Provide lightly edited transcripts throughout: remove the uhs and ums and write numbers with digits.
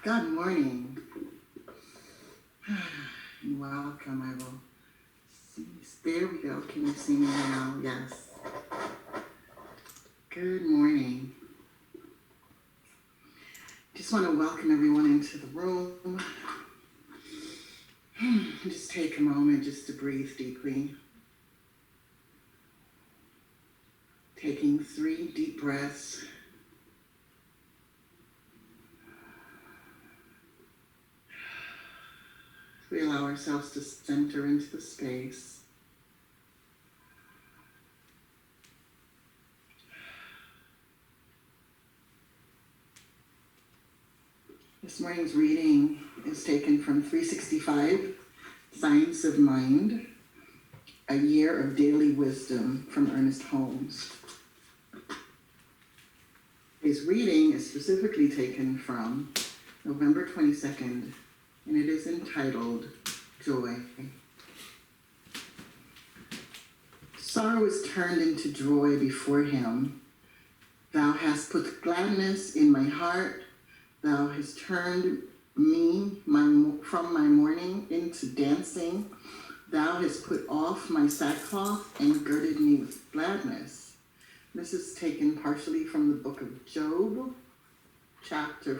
Good morning. Welcome. I will see. There we go. Can you see me now? Yes. Good morning. Just want to welcome everyone into the room. Just take a moment just to breathe deeply. Taking 3 deep breaths. We allow ourselves to center into the space. This morning's reading is taken from 365, Science of Mind, A Year of Daily Wisdom from Ernest Holmes. His reading is specifically taken from November 22nd, and it is entitled Joy. Sorrow is turned into joy before him. Thou hast put gladness in my heart. Thou hast turned me from my mourning into dancing. Thou hast put off my sackcloth and girded me with gladness. This is taken partially from the book of Job, chapter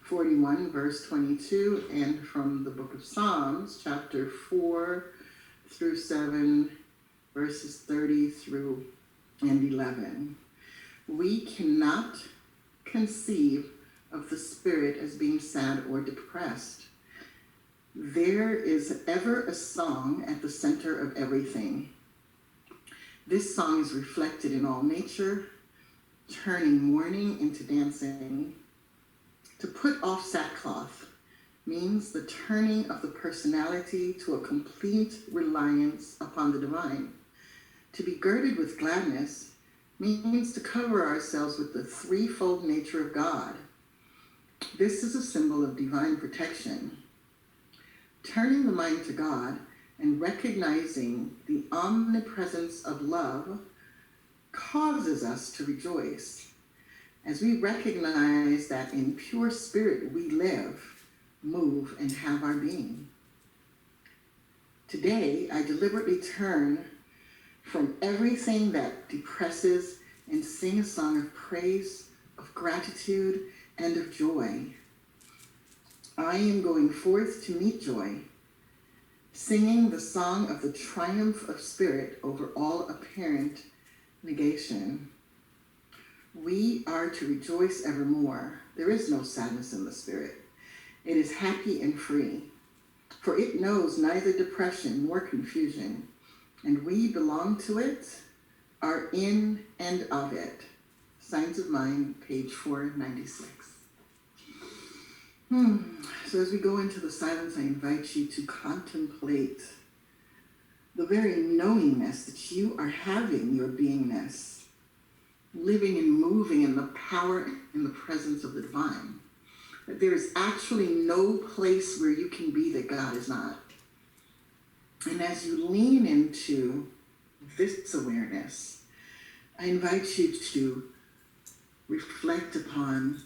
41, verse 22, and from the book of Psalms, chapter 4 through 7, verses 30 through and 11. We cannot conceive of the spirit as being sad or depressed. There is ever a song at the center of everything. This song is reflected in all nature, turning mourning into dancing. To put off sackcloth means the turning of the personality to a complete reliance upon the divine. To be girded with gladness means to cover ourselves with the threefold nature of God. This is a symbol of divine protection. Turning the mind to God and recognizing the omnipresence of love causes us to rejoice, as we recognize that in pure spirit we live, move, and have our being. Today, I deliberately turn from everything that depresses and sing a song of praise, of gratitude, and of joy. I am going forth to meet joy, singing the song of the triumph of spirit over all apparent negation. We are to rejoice evermore. There is no sadness in the spirit. It is happy and free, for it knows neither depression nor confusion, and we belong to it, are in and of it. Signs of Mind, page 496. So as we go into the silence, I invite you to contemplate the very knowingness that you are having your beingness, living and moving in the power and the presence of the divine. That there is actually no place where you can be that God is not. And as you lean into this awareness, I invite you to reflect upon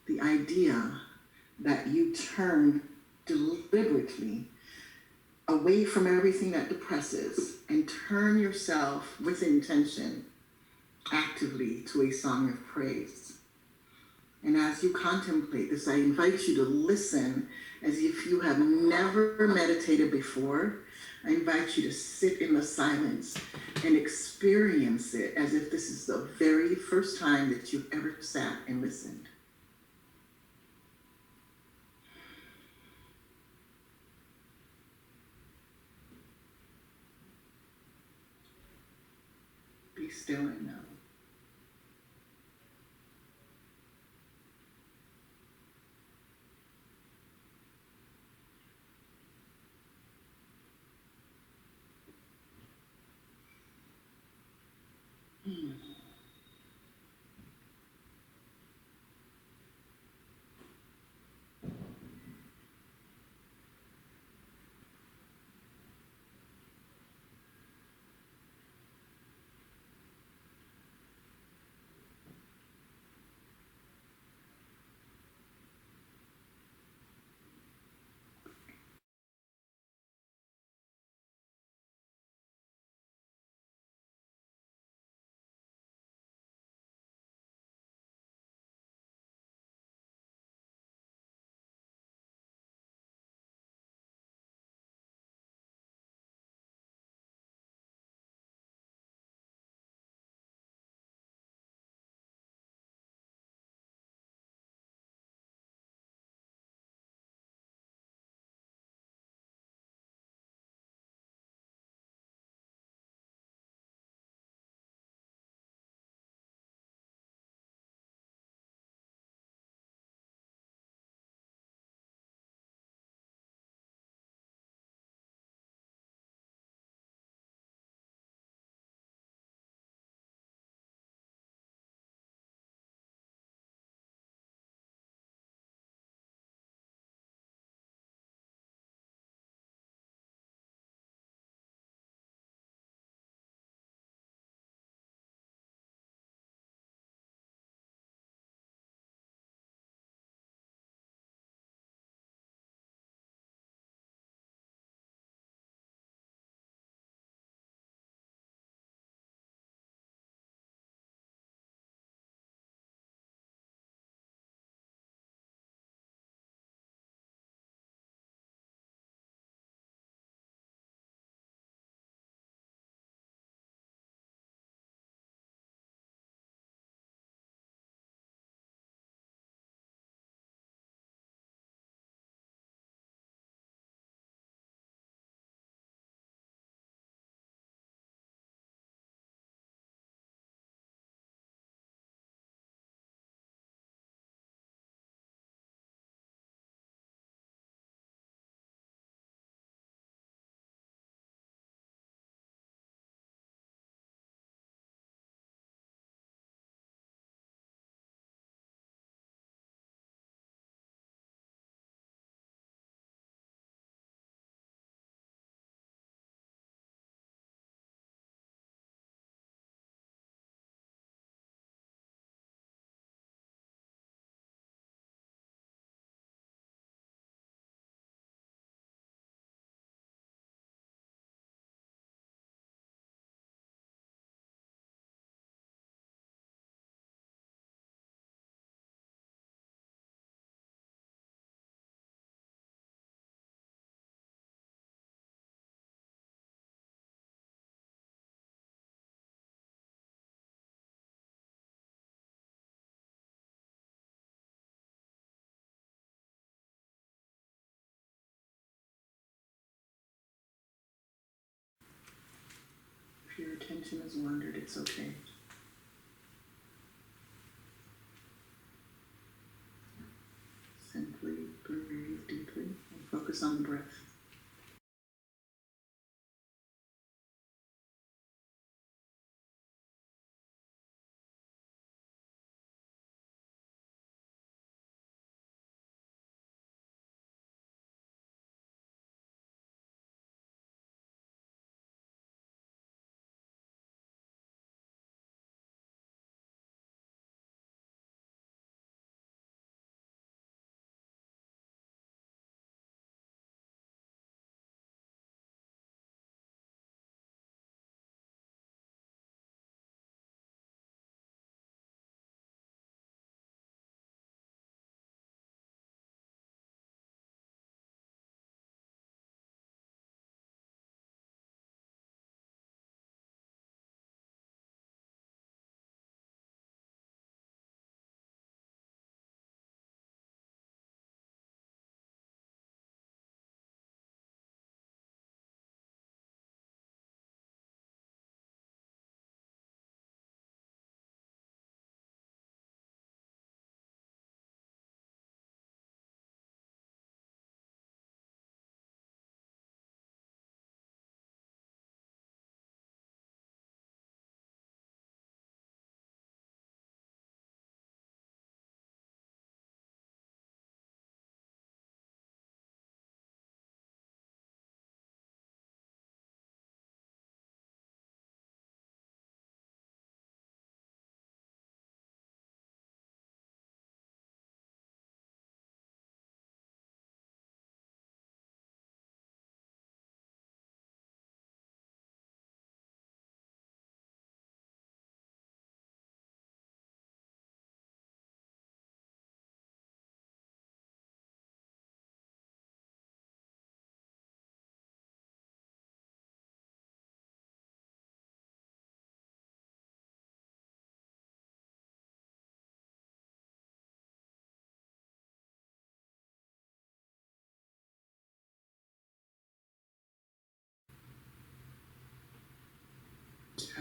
the idea that you turn deliberately away from everything that depresses and turn yourself with intention actively to a song of praise. And as you contemplate this, I invite you to listen as if you have never meditated before. I invite you to sit in the silence and experience it as if this is the very first time that you've ever sat and listened. Be still and know. attention has wandered, it's okay. Simply breathe deeply and focus on the breath.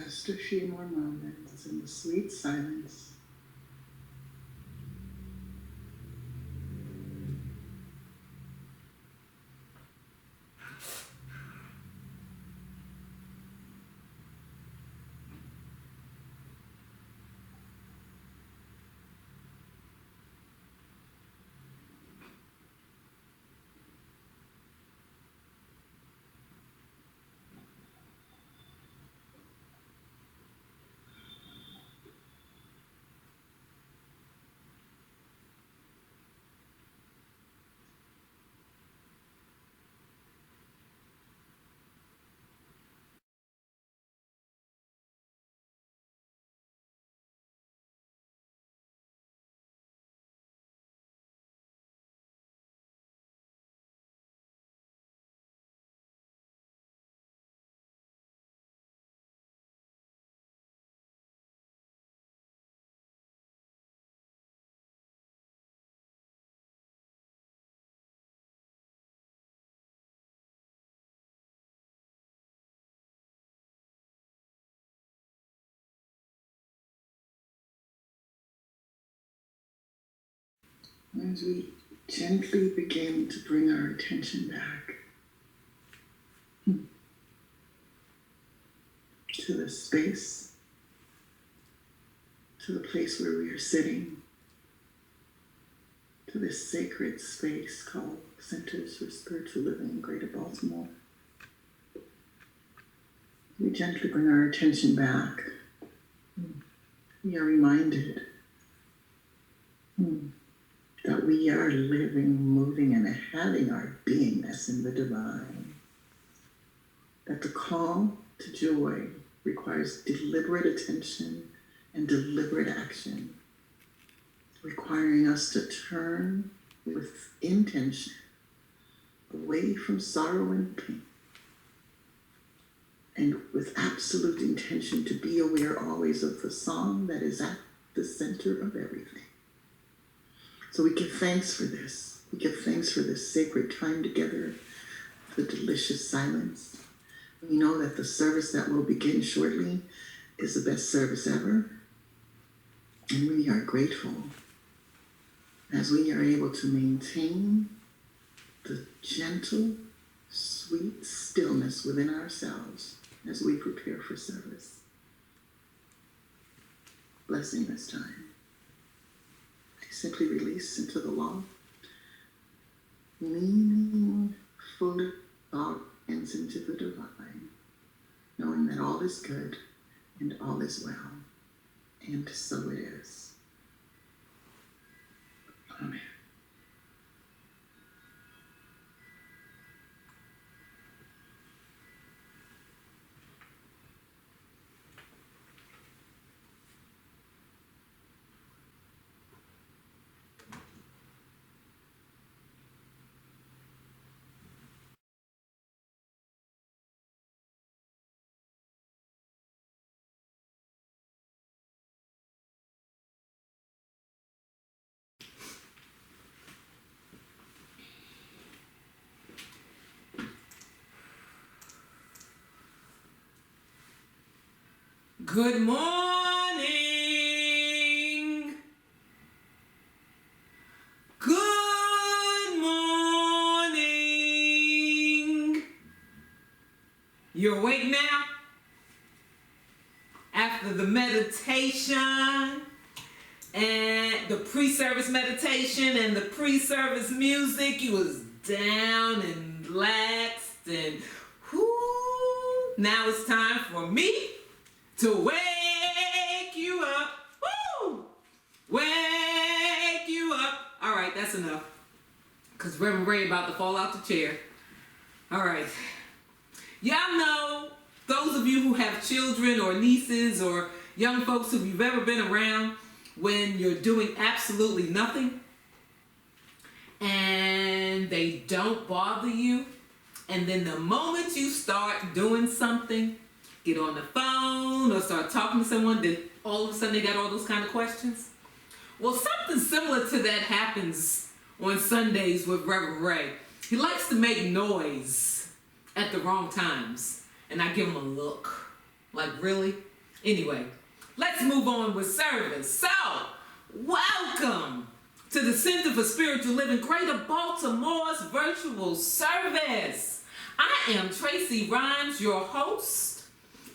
Just a few more moments in the sweet silence. As we gently begin to bring our attention back to the space, to the place where we are sitting, to this sacred space called Centers for Spiritual Living in Greater Baltimore. We gently bring our attention back. We are reminded that we are living, moving, and having our beingness in the divine. That the call to joy requires deliberate attention and deliberate action, requiring us to turn with intention away from sorrow and pain, and with absolute intention to be aware always of the song that is at the center of everything. So we give thanks for this. We give thanks for this sacred time together, the delicious silence, We know that the service that will begin shortly is the best service ever. And we are grateful as we are able to maintain the gentle, sweet stillness within ourselves as we prepare for service. Blessing this time. I simply release into the law, leaning fully our hands into the divine, knowing that all is good and all is well, and so it is. Amen. Good morning. Good morning. You awake now? After the meditation and the pre-service meditation and the pre-service music, you was down and relaxed and whoo. Now it's time for me to wake you up. Woo! Wake you up. All right, that's enough. Because Reverend Ray about to fall out the chair. All right. Y'all know, those of you who have children or nieces or young folks who you've ever been around, when you're doing absolutely nothing and they don't bother you, and then the moment you start doing something, get on the phone or start talking to someone, then all of a sudden they got all those kind of questions. Well, something similar to that happens on Sundays with Reverend Ray. He likes to make noise at the wrong times, and I give him a look. Like, really? Anyway, let's move on with service. So, welcome to the Center for Spiritual Living, Greater Baltimore's virtual service. I am Tracy Rhymes, your host.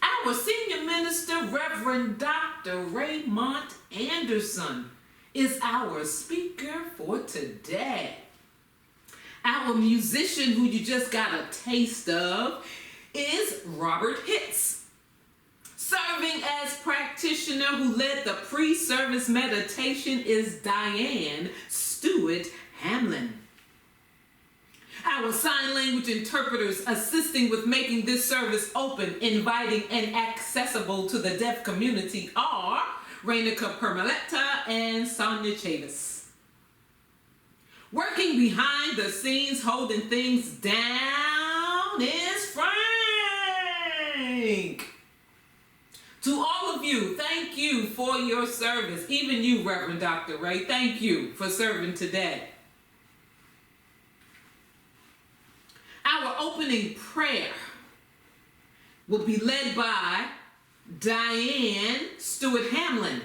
Our senior minister, Reverend Dr. Raymond Anderson, is our speaker for today. Our musician, who you just got a taste of, is Robert Hitz. Serving as practitioner who led the pre-service meditation is Diane Stewart Hamlin. Our sign language interpreters assisting with making this service open, inviting, and accessible to the deaf community are Rainica Permaletta and Sonia Chavis. Working behind the scenes, holding things down is Frank. To all of you, thank you for your service. Even you, Reverend Dr. Ray, thank you for serving today. Our opening prayer will be led by Diane Stewart Hamlin.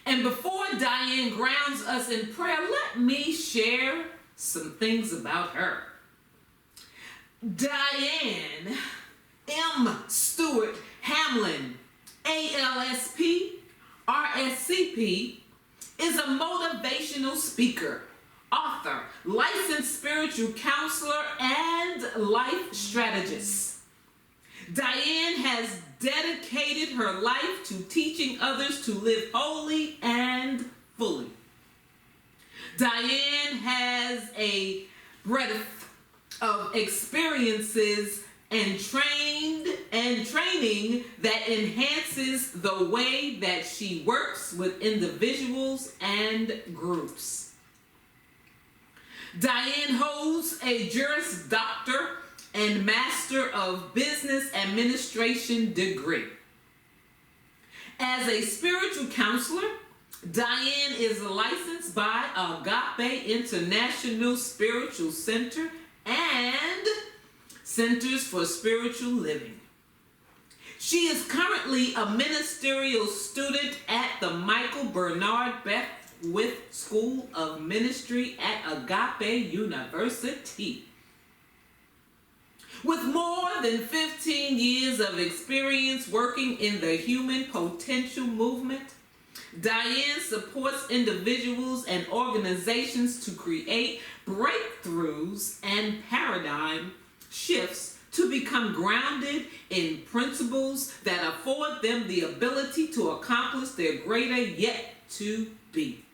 And before Diane grounds us in prayer, let me share some things about her. Diane M. Stewart Hamlin, ALSP, RSCP, is a motivational speaker, author, licensed spiritual counselor, and life strategist. Diane has dedicated her life to teaching others to live holy and fully. Diane has a breadth of experiences and training that enhances the way that she works with individuals and groups. Diane holds a Juris Doctor and Master of Business Administration degree. As a spiritual counselor, Diane is licensed by Agape International Spiritual Center and Centers for Spiritual Living. She is currently a ministerial student at the Michael Bernard Beckwith School of Ministry at Agape University. With more than 15 years of experience working in the human potential movement, Diane supports individuals and organizations to create breakthroughs and paradigm shifts to become grounded in principles that afford them the ability to accomplish their greater yet to be.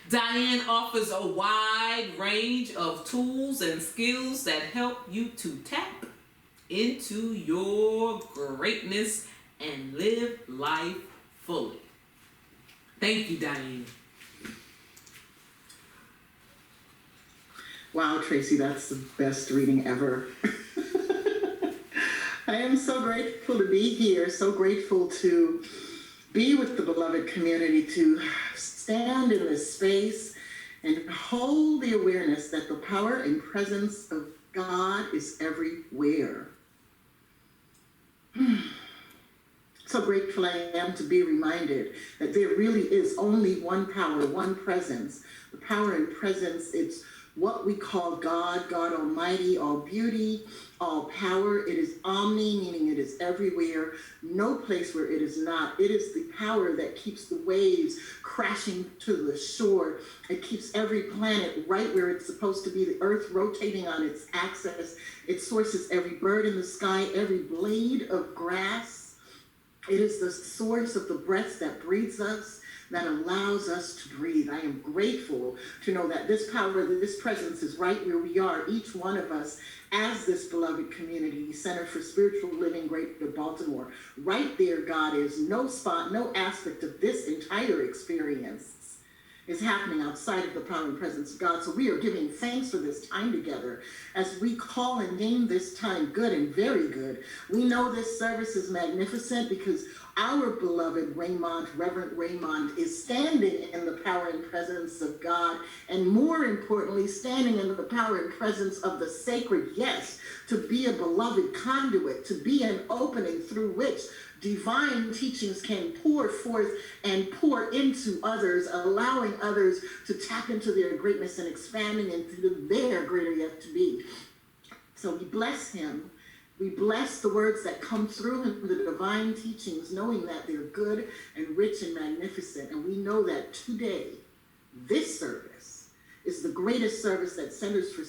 Diane offers a wide range of tools and skills that help you to tap into your greatness and live life fully. Thank you, Diane. Wow, Tracy, that's the best reading ever. I am so grateful to be here, so grateful to be with the beloved community, to stand in this space and hold the awareness that the power and presence of God is everywhere. So grateful I am to be reminded that there really is only one power, one presence. The power and presence, it's what we call God, God Almighty, all beauty, all power. It is omni, meaning it is everywhere, no place where it is not. It is the power that keeps the waves crashing to the shore. It keeps every planet right where it's supposed to be, the earth rotating on its axis. It sources every bird in the sky, every blade of grass. It is the source of the breath that breathes us, that allows us to breathe. I am grateful to know that this power, this presence is right where we are, each one of us, as this beloved community, Center for Spiritual Living, Greater Baltimore. Right there, God is. No spot, no aspect of this entire experience is happening outside of the power and presence of God. So we are giving thanks for this time together as we call and name this time good and very good. We know this service is magnificent because our beloved Raymond, Reverend Raymond, is standing in the power and presence of God, and more importantly, standing in the power and presence of the sacred, yes, to be a beloved conduit, to be an opening through which divine teachings can pour forth and pour into others, allowing others to tap into their greatness and expanding into their greater yet to be. So we bless him. We bless the words that come through him, the divine teachings, knowing that they're good and rich and magnificent. And we know that today, this service is the greatest service that Centers for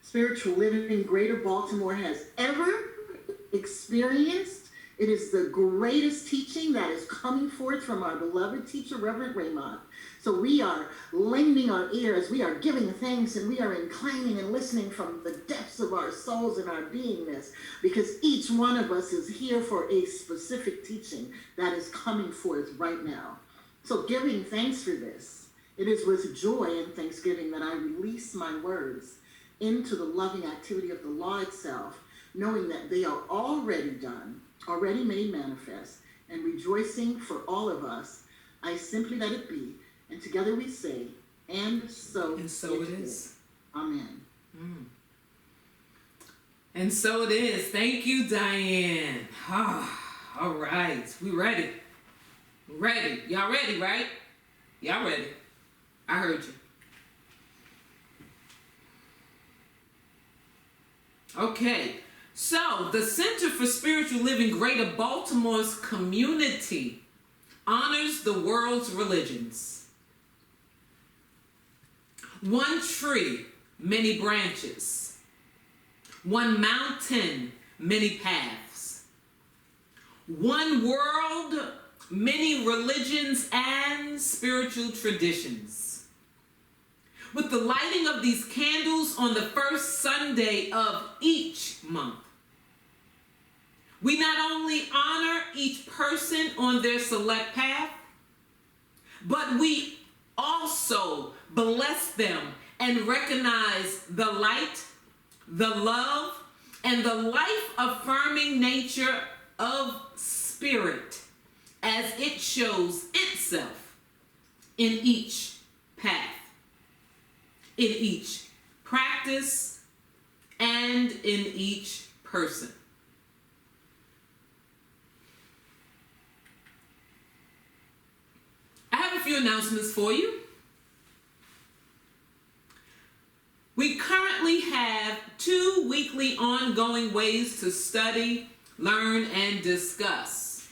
Spiritual Living Greater Baltimore has ever experienced. It is the greatest teaching that is coming forth from our beloved teacher, Reverend Raymond. So we are lending our ears, we are giving thanks, and we are inclining and listening from the depths of our souls and our beingness, because each one of us is here for a specific teaching that is coming forth right now. So giving thanks for this, it is with joy and thanksgiving that I release my words into the loving activity of the law itself, knowing that they are already done, already made manifest, and rejoicing for all of us. I simply let it be, and together we say, and so it is. Amen. And so it is. Thank you, Diane. All right, we ready. Ready. Y'all ready, right? Y'all ready. I heard you. Okay. So, the Center for Spiritual Living Greater Baltimore's community honors the world's religions. One tree, many branches. One mountain, many paths. One world, many religions and spiritual traditions. With the lighting of these candles on the first Sunday of each month, we not only honor each person on their select path, but we also bless them and recognize the light, the love, and the life-affirming nature of spirit as it shows itself in each path, in each practice, and in each person. I have a few announcements for you. We currently have 2 weekly ongoing ways to study, learn, and discuss.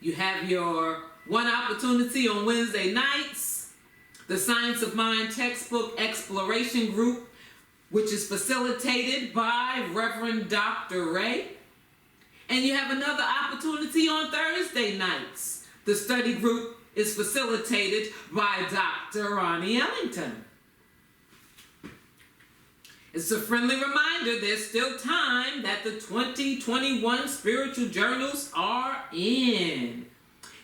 You have your one opportunity on Wednesday nights, the Science of Mind textbook exploration group, which is facilitated by Reverend Dr. Ray. And you have another opportunity on Thursday nights. The study group is facilitated by Dr. Ronnie Ellington. It's a friendly reminder there's still time that the 2021 spiritual journals are in.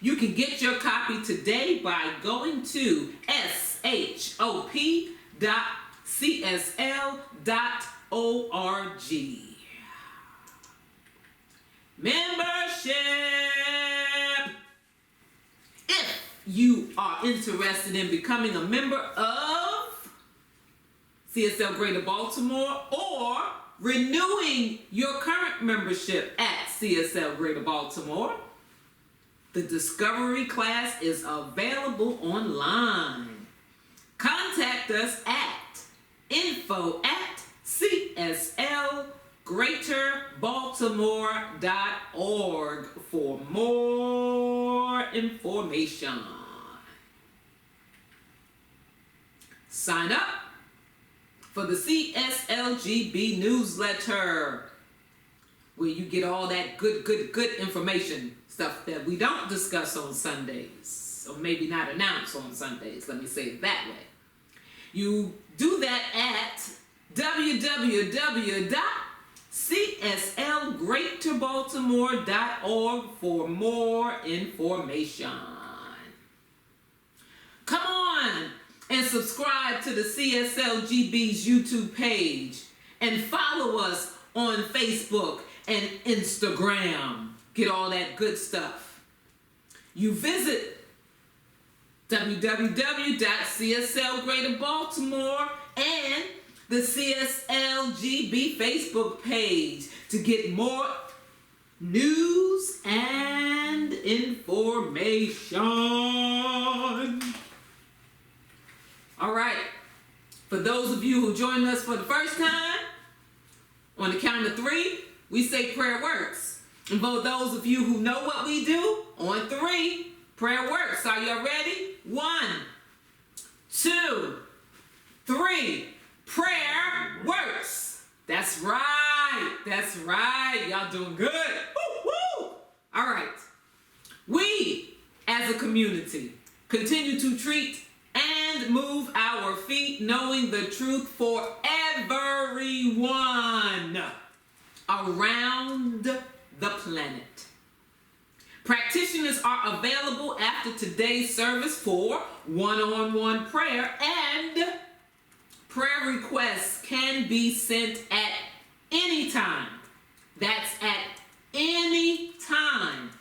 You can get your copy today by going to shop.csl.org. Membership! If you are interested in becoming a member of CSL Greater Baltimore or renewing your current membership at CSL Greater Baltimore, the Discovery class is available online. Contact us at info@cslgreaterbaltimore.org for more information. Sign up for the CSLGB newsletter, where you get all that good information, stuff that we don't discuss on Sundays, or maybe not announce on Sundays, let me say it that way. You do that at www.cslgreaterbaltimore.org for more information. Come on and subscribe to the CSLGB's YouTube page and follow us on Facebook and Instagram. Get all that good stuff. You visit www.CSL Greater Baltimore and the CSLGB Facebook page to get more news and information. All right. For those of you who joined us for the first time, on the count of 3, we say prayer works. And for those of you who know what we do, on 3, prayer works. Are you ready? 1, 2, 3. Prayer works. That's right. That's right. Y'all doing good. Woo, woo. All right. We, as a community, continue to treat and move our feet, knowing the truth for everyone around the planet. Practitioners are available after today's service for one-on-one prayer, and prayer requests can be sent at any time. That's at any time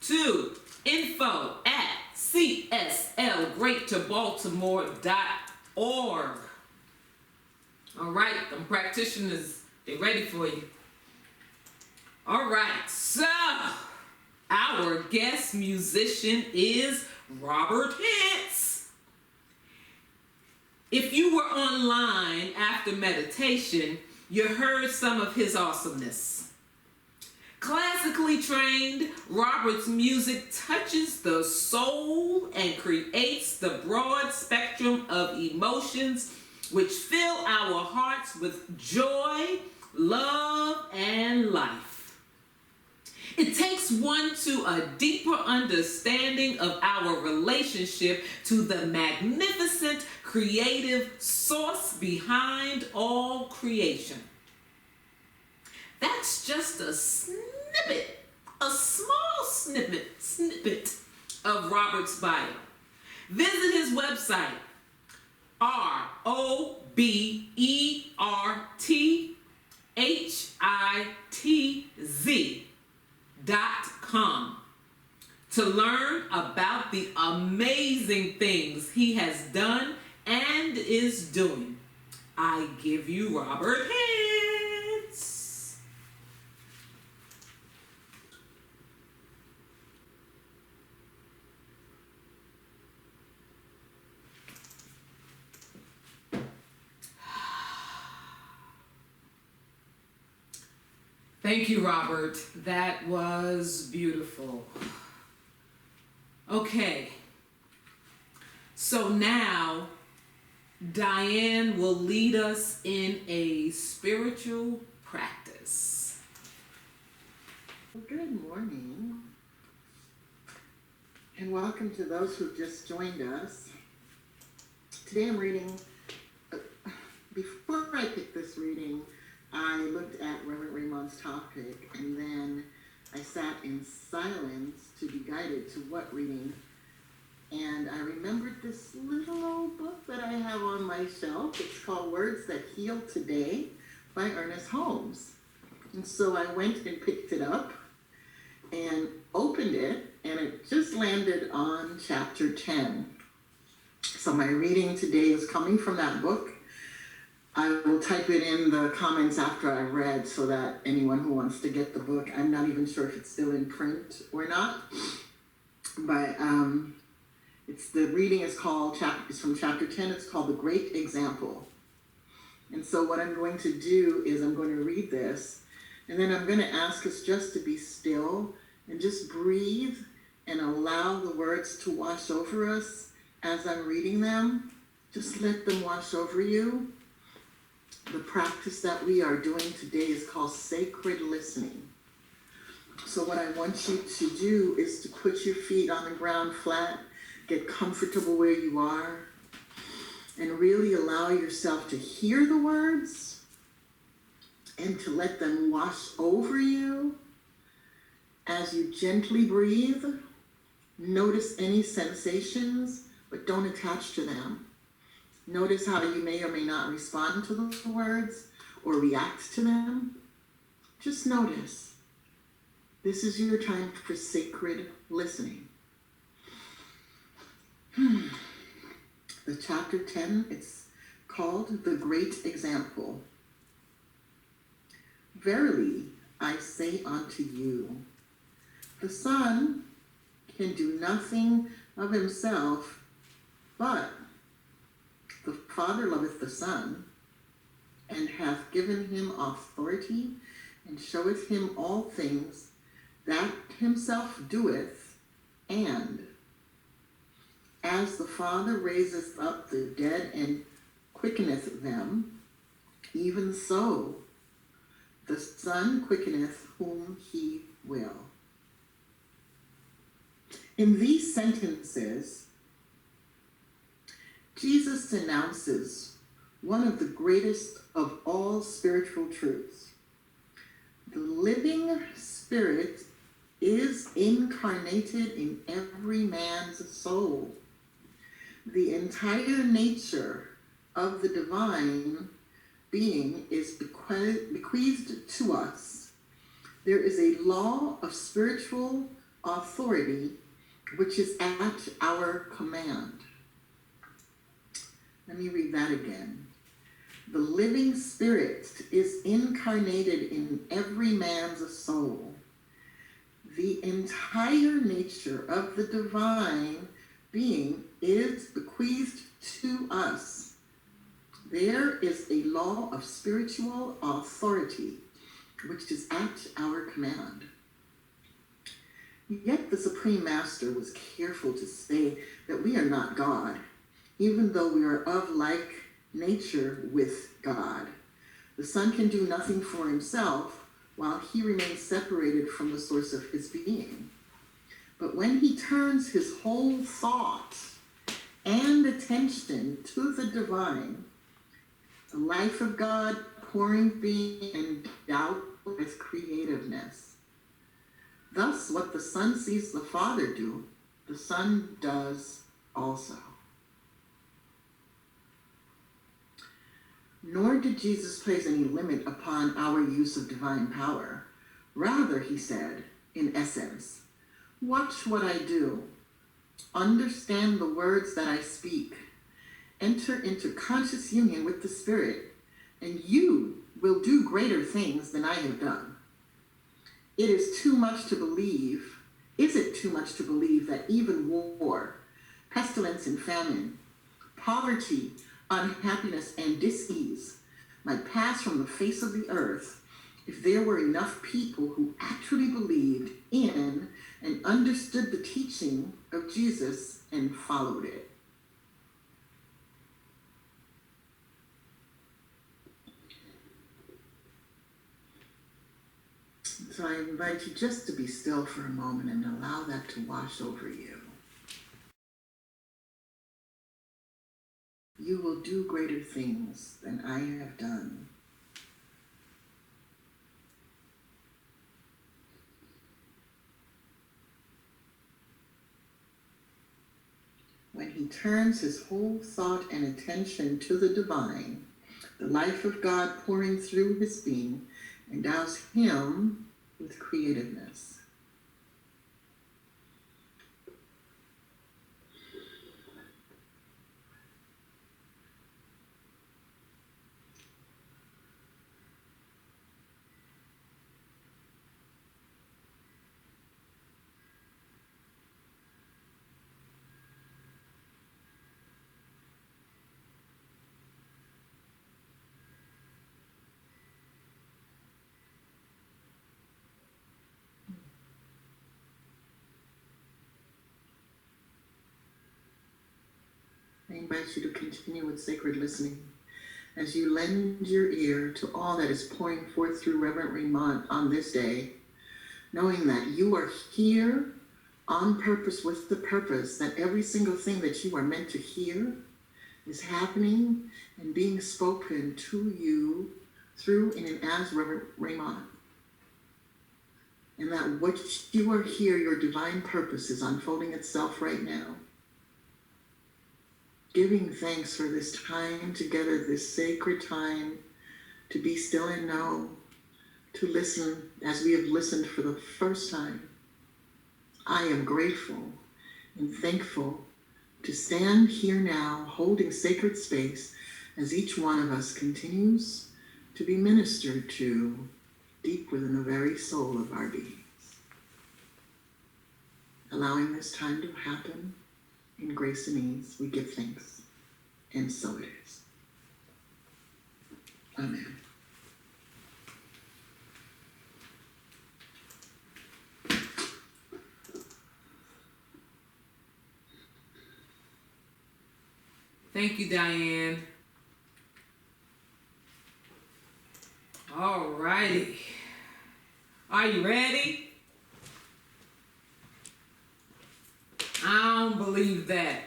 to info@cslgreaterbaltimore.org. All right, them practitioners, they ready for you. All right, so our guest musician is Robert Hitz. If you were online after meditation, you heard some of his awesomeness. Classically trained, Robert's music touches the soul and creates the broad spectrum of emotions which fill our hearts with joy, love, and life. It takes one to a deeper understanding of our relationship to the magnificent creative source behind all creation. That's just a snippet, a small snippet of Robert's bio. Visit his website, ROBERTHITZ.com, to learn about the amazing things he has done and is doing. I give you Robert Hitz. Thank you, Robert. That was beautiful. Okay. So now, Diane will lead us in a spiritual practice. Well, good morning, and welcome to those who've just joined us. Today I'm reading, before I picked this reading, I looked at Reverend Raymond's topic, and then I sat in silence to be guided to what reading. And I remembered this little old book that I have on my shelf. It's called Words That Heal Today by Ernest Holmes. And so I went and picked it up and opened it, and it just landed on chapter 10. So my reading today is coming from that book. I will type it in the comments after I read so that anyone who wants to get the book, I'm not even sure if it's still in print or not, but the reading is it's from chapter 10. It's called The Great Example. And so what I'm going to do is I'm going to read this, and then I'm going to ask us just to be still and just breathe and allow the words to wash over us as I'm reading them. Just let them wash over you. The practice that we are doing today is called sacred listening. So what I want you to do is to put your feet on the ground flat, get comfortable where you are, and really allow yourself to hear the words and to let them wash over you as you gently breathe. Notice any sensations, but don't attach to them. Notice how you may or may not respond to the words or react to them. Just notice. This is your time for sacred listening. The chapter 10, it's called The Great Example. Verily, I say unto you, the Son can do nothing of himself, but the Father loveth the Son, and hath given him authority, and showeth him all things that himself doeth, and as the Father raiseth up the dead and quickeneth them, even so the Son quickeneth whom he will. In these sentences, Jesus announces one of the greatest of all spiritual truths. The living Spirit is incarnated in every man's soul. The entire nature of the divine being is bequeathed to us. There is a law of spiritual authority which is at our command. Let me read that again. The living Spirit is incarnated in every man's soul. The entire nature of the divine being is bequeathed to us. There is a law of spiritual authority which is at our command. Yet the Supreme Master was careful to say that we are not God, even though we are of like nature with God. The Son can do nothing for himself while he remains separated from the source of his being. But when he turns his whole thought and attention to the divine, the life of God pouring being endowed with creativeness. Thus, what the Son sees the Father do, the Son does also. Nor did Jesus place any limit upon our use of divine power. Rather, he said, in essence, watch what I do. Understand the words that I speak. Enter into conscious union with the Spirit, and you will do greater things than I have done. It is too much to believe. Is it too much to believe that even war, pestilence and famine, poverty, unhappiness, and dis-ease might pass from the face of the earth if there were enough people who actually believed in and understood the teaching of Jesus and followed it. So I invite you just to be still for a moment and allow that to wash over you. You will do greater things than I have done. When he turns his whole thought and attention to the divine, the life of God pouring through his being endows him with creativeness. I invite you to continue with sacred listening as you lend your ear to all that is pouring forth through Reverend Raymond on this day, knowing that you are here on purpose with the purpose that every single thing that you are meant to hear is happening and being spoken to you through and in as Reverend Raymond. And that what you are here, your divine purpose is unfolding itself right now. Giving thanks for this time together, this sacred time to be still and know, to listen as we have listened for the first time. I am grateful and thankful to stand here now holding sacred space as each one of us continues to be ministered to deep within the very soul of our beings. Allowing this time to happen in grace and ease, we give thanks, and so it is. Amen. Thank you, Diane. All righty. Are you ready? I don't believe that.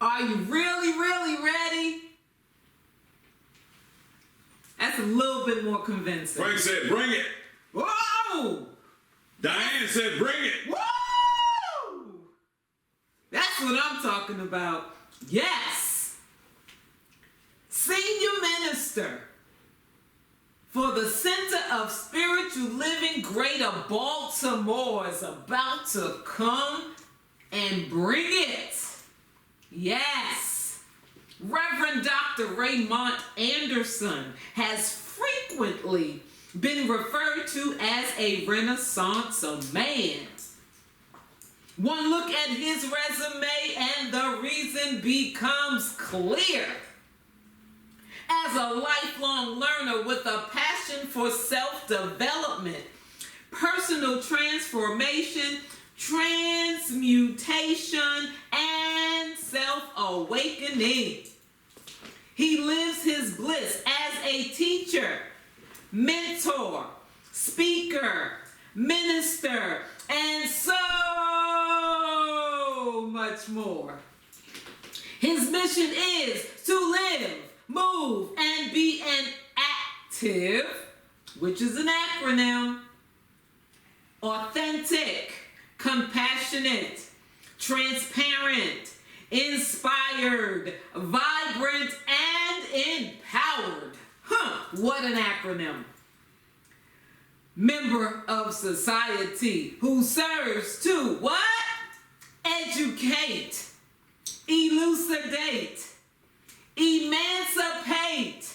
Are you really, really ready? That's a little bit more convincing. Frank said, bring it. Whoa! Diane said, bring it. Woo! That's what I'm talking about. Yes! Senior Minister for the Center of Spiritual Living Greater Baltimore is about to come and bring it. Yes. Reverend Dr. Raymond Anderson has frequently been referred to as a Renaissance man. One look at his resume and the reason becomes clear. As a lifelong learner with a passion for self-development, personal transformation, transmutation, and self-awakening, he lives his bliss as a teacher, mentor, speaker, minister, and so much more. His mission is to live, move, and be an active, which is an acronym, authentic, compassionate, transparent, inspired, vibrant, and empowered. What an acronym. Member of society who serves to what? Educate, elucidate, emancipate,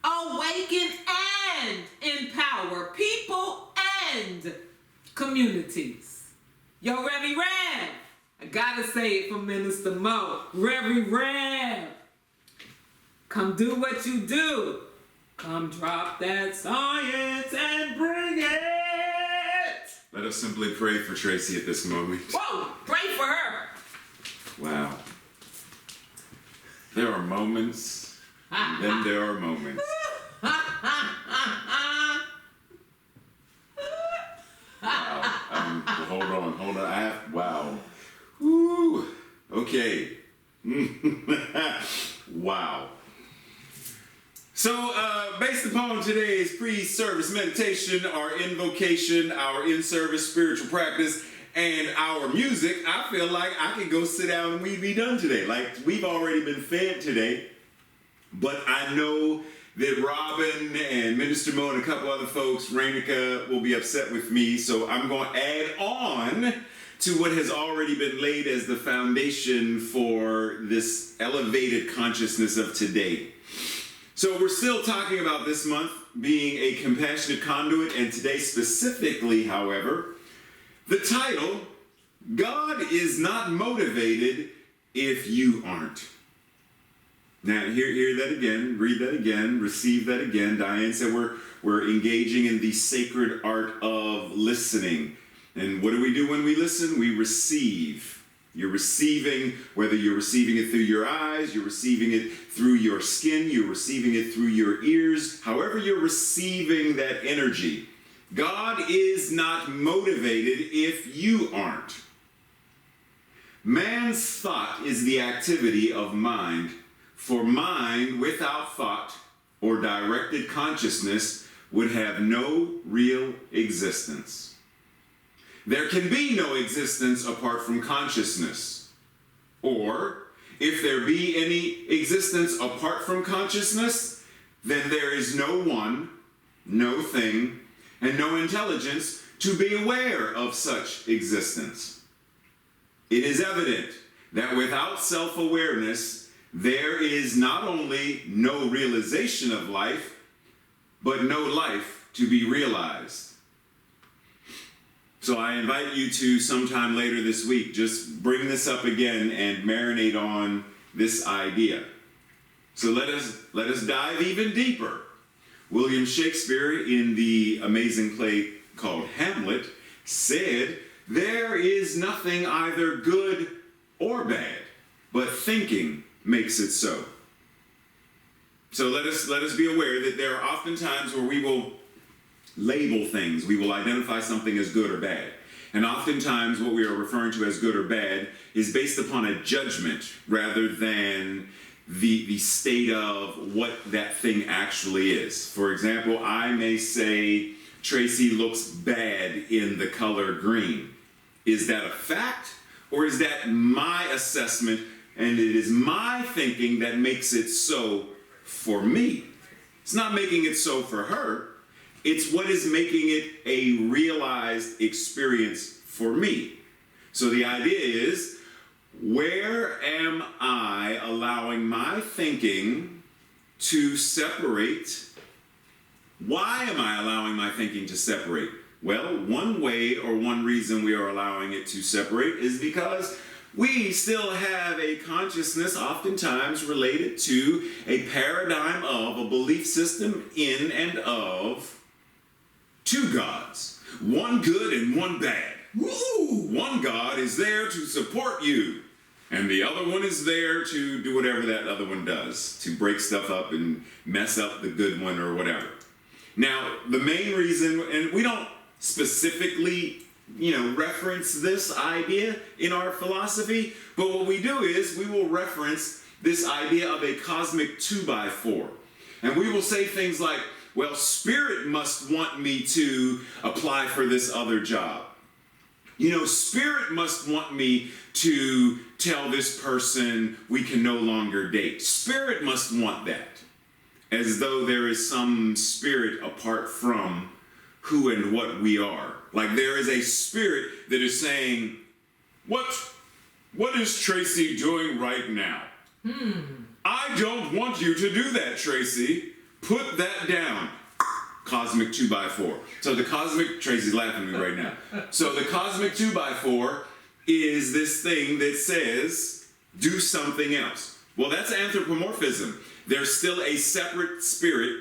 awaken, and empower people and communities. Yo, Revy Rev, I gotta say it for Minister Mo. Revy Rev, come do what you do. Come drop that science and bring it. Let us simply pray for Tracy at this moment. Whoa, pray for her. Wow. There are moments, and then there are moments. Wow. Hold on. Wow. Woo. Okay. Wow. So, based upon today's pre-service meditation, our invocation, our in-service spiritual practice, and our music, I feel like I could go sit down and we'd be done today. Like, we've already been fed today, but I know that Robin and Minister Mo and a couple other folks, Rainica, will be upset with me, so I'm going to add on to what has already been laid as the foundation for this elevated consciousness of today. So we're still talking about this month being a compassionate conduit, and today specifically, however, the title, God is not motivated if you aren't. Now, hear that again, read that again, receive that again. Diane said we're engaging in the sacred art of listening. And what do we do when we listen? We receive. You're receiving, whether you're receiving it through your eyes, you're receiving it through your skin, you're receiving it through your ears, however you're receiving that energy. God is not motivated if you aren't. Man's thought is the activity of mind, for mind without thought or directed consciousness would have no real existence. There can be no existence apart from consciousness. Or, if there be any existence apart from consciousness, then there is no one, no thing, and no intelligence to be aware of such existence. It is evident that without self-awareness, there is not only no realization of life, but no life to be realized. So I invite you to sometime later this week, just bring this up again and marinate on this idea. So let us dive even deeper. William Shakespeare, in the amazing play called Hamlet, said, "There is nothing either good or bad, but thinking makes it so." So let us be aware that there are often times where we will label things. We will identify something as good or bad. And oftentimes what we are referring to as good or bad is based upon a judgment rather than the state of what that thing actually is. For example, I may say Tracy looks bad in the color green. Is that a fact, or is that my assessment and it is my thinking that makes it so for me? It's not making it so for her. It's what is making it a realized experience for me. So the idea is, where am I allowing my thinking to separate? Why am I allowing my thinking to separate? Well, one way or one reason we are allowing it to separate is because we still have a consciousness oftentimes related to a paradigm of a belief system in and of two gods, one good and one bad. Woo! One God is there to support you, and the other one is there to do whatever that other one does, to break stuff up and mess up the good one or whatever. Now, the main reason, and we don't specifically, reference this idea in our philosophy, but what we do is we will reference this idea of a cosmic 2x4. And we will say things like, well, Spirit must want me to apply for this other job. Spirit must want me to tell this person we can no longer date. Spirit must want that. As though there is some spirit apart from who and what we are. Like there is a spirit that is saying, what is Tracy doing right now? I don't want you to do that, Tracy. Put that down. Cosmic 2x4. So the cosmic, Tracy's laughing at me right now. So the cosmic 2x4 is this thing that says, do something else. Well, that's anthropomorphism. There's still a separate spirit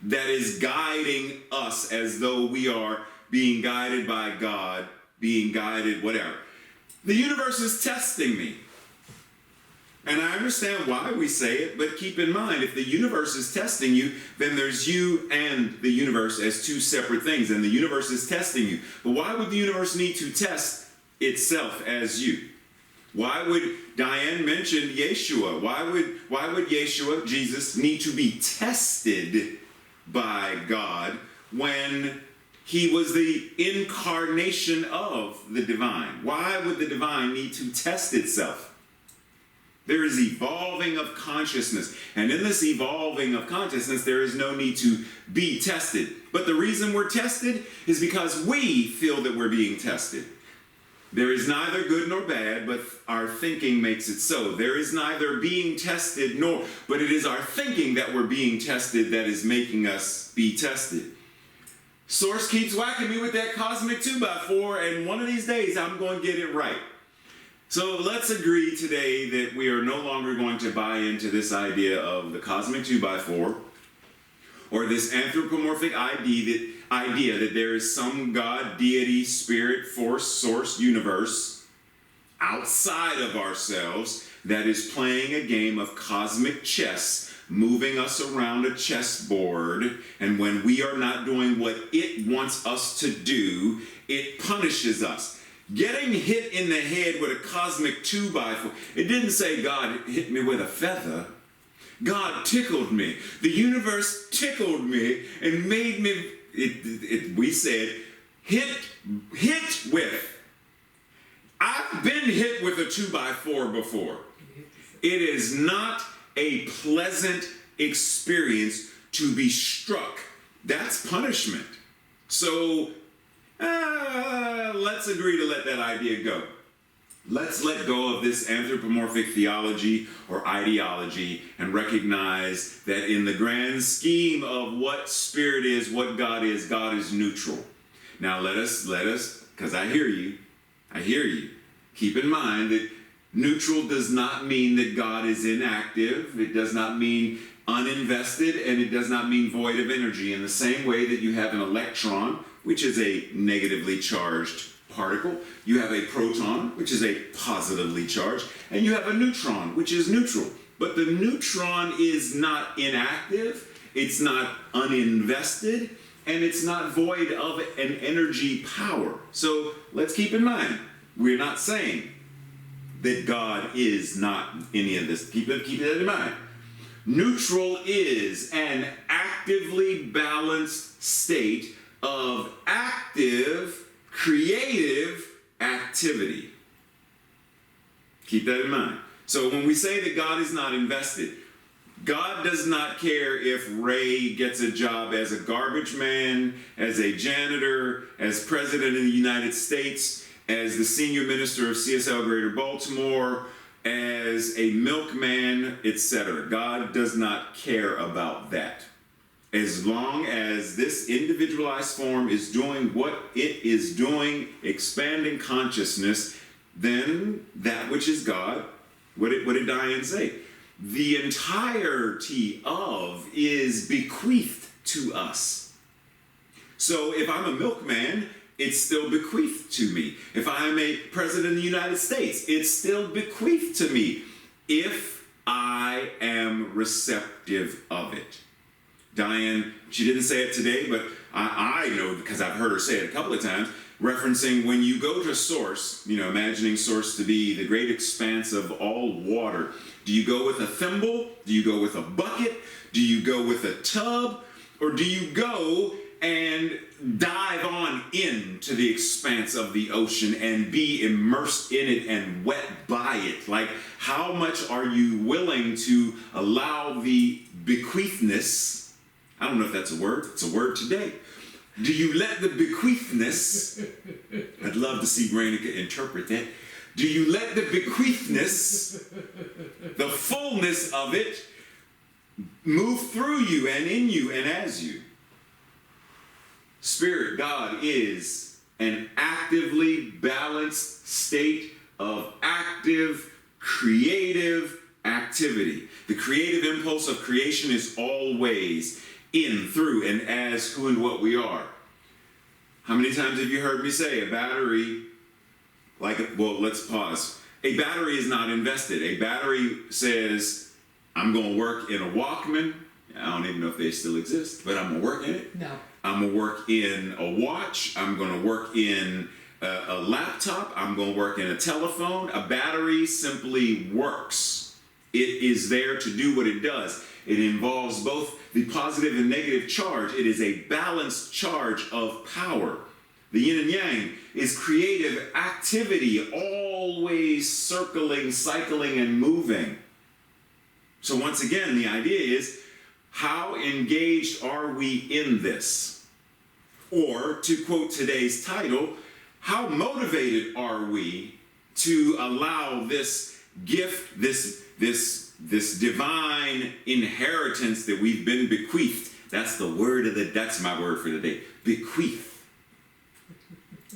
that is guiding us as though we are being guided by God, being guided, whatever. The universe is testing me. And I understand why we say it, but keep in mind, if the universe is testing you, then there's you and the universe as two separate things, and the universe is testing you. But why would the universe need to test itself as you? Why would Diane mention Yeshua? Why would Yeshua, Jesus, need to be tested by God when he was the incarnation of the divine? Why would the divine need to test itself? There is evolving of consciousness. And in this evolving of consciousness, there is no need to be tested. But the reason we're tested is because we feel that we're being tested. There is neither good nor bad, but our thinking makes it so. There is neither being tested but it is our thinking that we're being tested that is making us be tested. Source keeps whacking me with that cosmic 2x4, and one of these days I'm going to get it right. So let's agree today that we are no longer going to buy into this idea of the cosmic 2x4 or this anthropomorphic idea that there is some God, deity, spirit, force, source, universe outside of ourselves that is playing a game of cosmic chess, moving us around a chessboard, and when we are not doing what it wants us to do, it punishes us. Getting hit in the head with a cosmic 2x4, it didn't say God hit me with a feather. God tickled me. The universe tickled me and made me, we said, hit with. I've been hit with a 2x4 before. It is not a pleasant experience to be struck. That's punishment. So, let's agree to let that idea go. Let's let go of this anthropomorphic theology or ideology and recognize that in the grand scheme of what spirit is, what God is neutral. Now let us, because I hear you. Keep in mind that neutral does not mean that God is inactive. It does not mean uninvested, and it does not mean void of energy. In the same way that you have an electron, which is a negatively charged particle, you have a proton, which is a positively charged, and you have a neutron, which is neutral. But the neutron is not inactive, it's not uninvested, and it's not void of an energy power. So let's keep in mind, we're not saying that God is not any of this. Keep that in mind. Neutral is an actively balanced state of active, creative activity. Keep that in mind. So when we say that God is not invested, God does not care if Ray gets a job as a garbage man, as a janitor, as president of the United States, as the senior minister of CSL Greater Baltimore, as a milkman, etc. God does not care about that. As long as this individualized form is doing what it is doing, expanding consciousness, then that which is God, what did Diane say? The entirety of is bequeathed to us. So if I'm a milkman, it's still bequeathed to me. If I'm a president of the United States, it's still bequeathed to me if I am receptive of it. Diane, she didn't say it today, but I know because I've heard her say it a couple of times, referencing when you go to Source, imagining Source to be the great expanse of all water. Do you go with a thimble? Do you go with a bucket? Do you go with a tub? Or do you go and dive on into the expanse of the ocean and be immersed in it and wet by it? Like, how much are you willing to allow the bequeathness? I don't know if that's a word. It's a word today. Do you let the bequeathness, I'd love to see Grainica interpret that. Do you let the bequeathness, the fullness of it, move through you and in you and as you? Spirit, God, is an actively balanced state of active, creative activity. The creative impulse of creation is always in, through, and as who and what we are. How many times have you heard me say a battery, let's pause. A battery is not invested. A battery says, I'm going to work in a Walkman. I don't even know if they still exist, but I'm going to work in it. No. I'm going to work in a watch. I'm going to work in a laptop. I'm going to work in a telephone. A battery simply works. It is there to do what it does. It involves both the positive and negative charge. It is a balanced charge of power. The yin and yang is creative activity, always circling, cycling, and moving. So once again, the idea is, how engaged are we in this? Or, to quote today's title, how motivated are we to allow this gift, this divine inheritance that we've been bequeathed? That's that's my word for the day. Bequeath.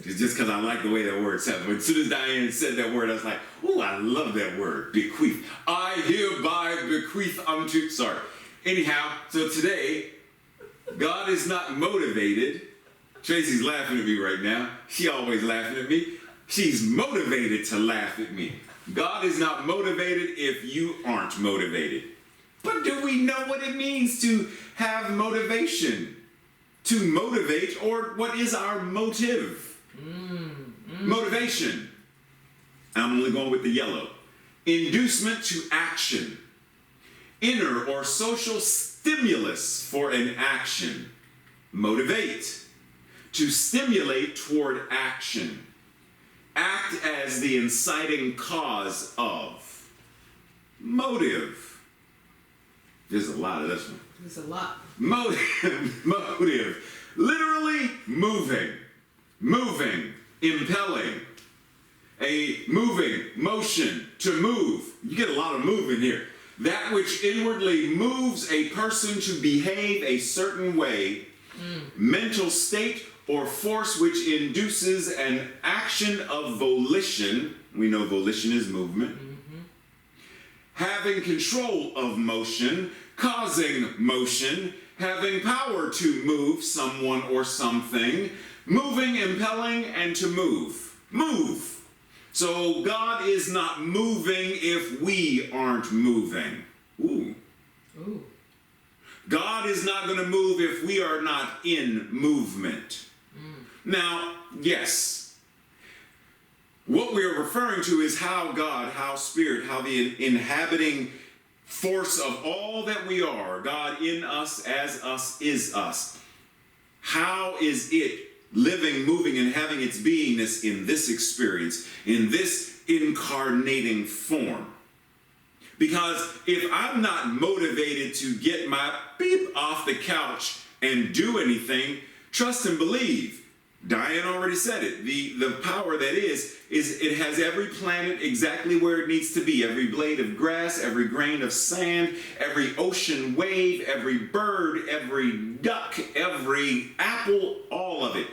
It's just because I like the way that word sounds. As soon as Diane said that word, I was like, ooh, I love that word, bequeath. I hereby bequeath unto, sorry. Anyhow, so today, God is not motivated. Tracy's laughing at me right now. She always laughing at me. She's motivated to laugh at me. God is not motivated if you aren't motivated. But do we know what it means to have motivation? To motivate, or what is our motive? Motivation. I'm only going with the yellow. Inducement to action. Inner or social stimulus for an action. Motivate. To stimulate toward action. Act as the inciting cause of. Motive. There's a lot of this one. There's a lot. Motive. Literally moving. Moving. Impelling. A moving. Motion. To move. You get a lot of moving here. That which inwardly moves a person to behave a certain way. Mental state or force which induces an action of volition. We know volition is movement. Having control of motion, causing motion, having power to move someone or something, moving, impelling, and to move. Move. So God is not moving if we aren't moving. Ooh. Ooh. God is not going to move if we are not in movement. Now, yes, what we're referring to is how God, how Spirit, how the inhabiting force of all that we are, God in us, as us, is us. How is it living, moving, and having its beingness in this experience, in this incarnating form? Because if I'm not motivated to get my beep off the couch and do anything, trust and believe. Diane already said it. The power that is it has every planet exactly where it needs to be. Every blade of grass, every grain of sand, every ocean wave, every bird, every duck, every apple, all of it.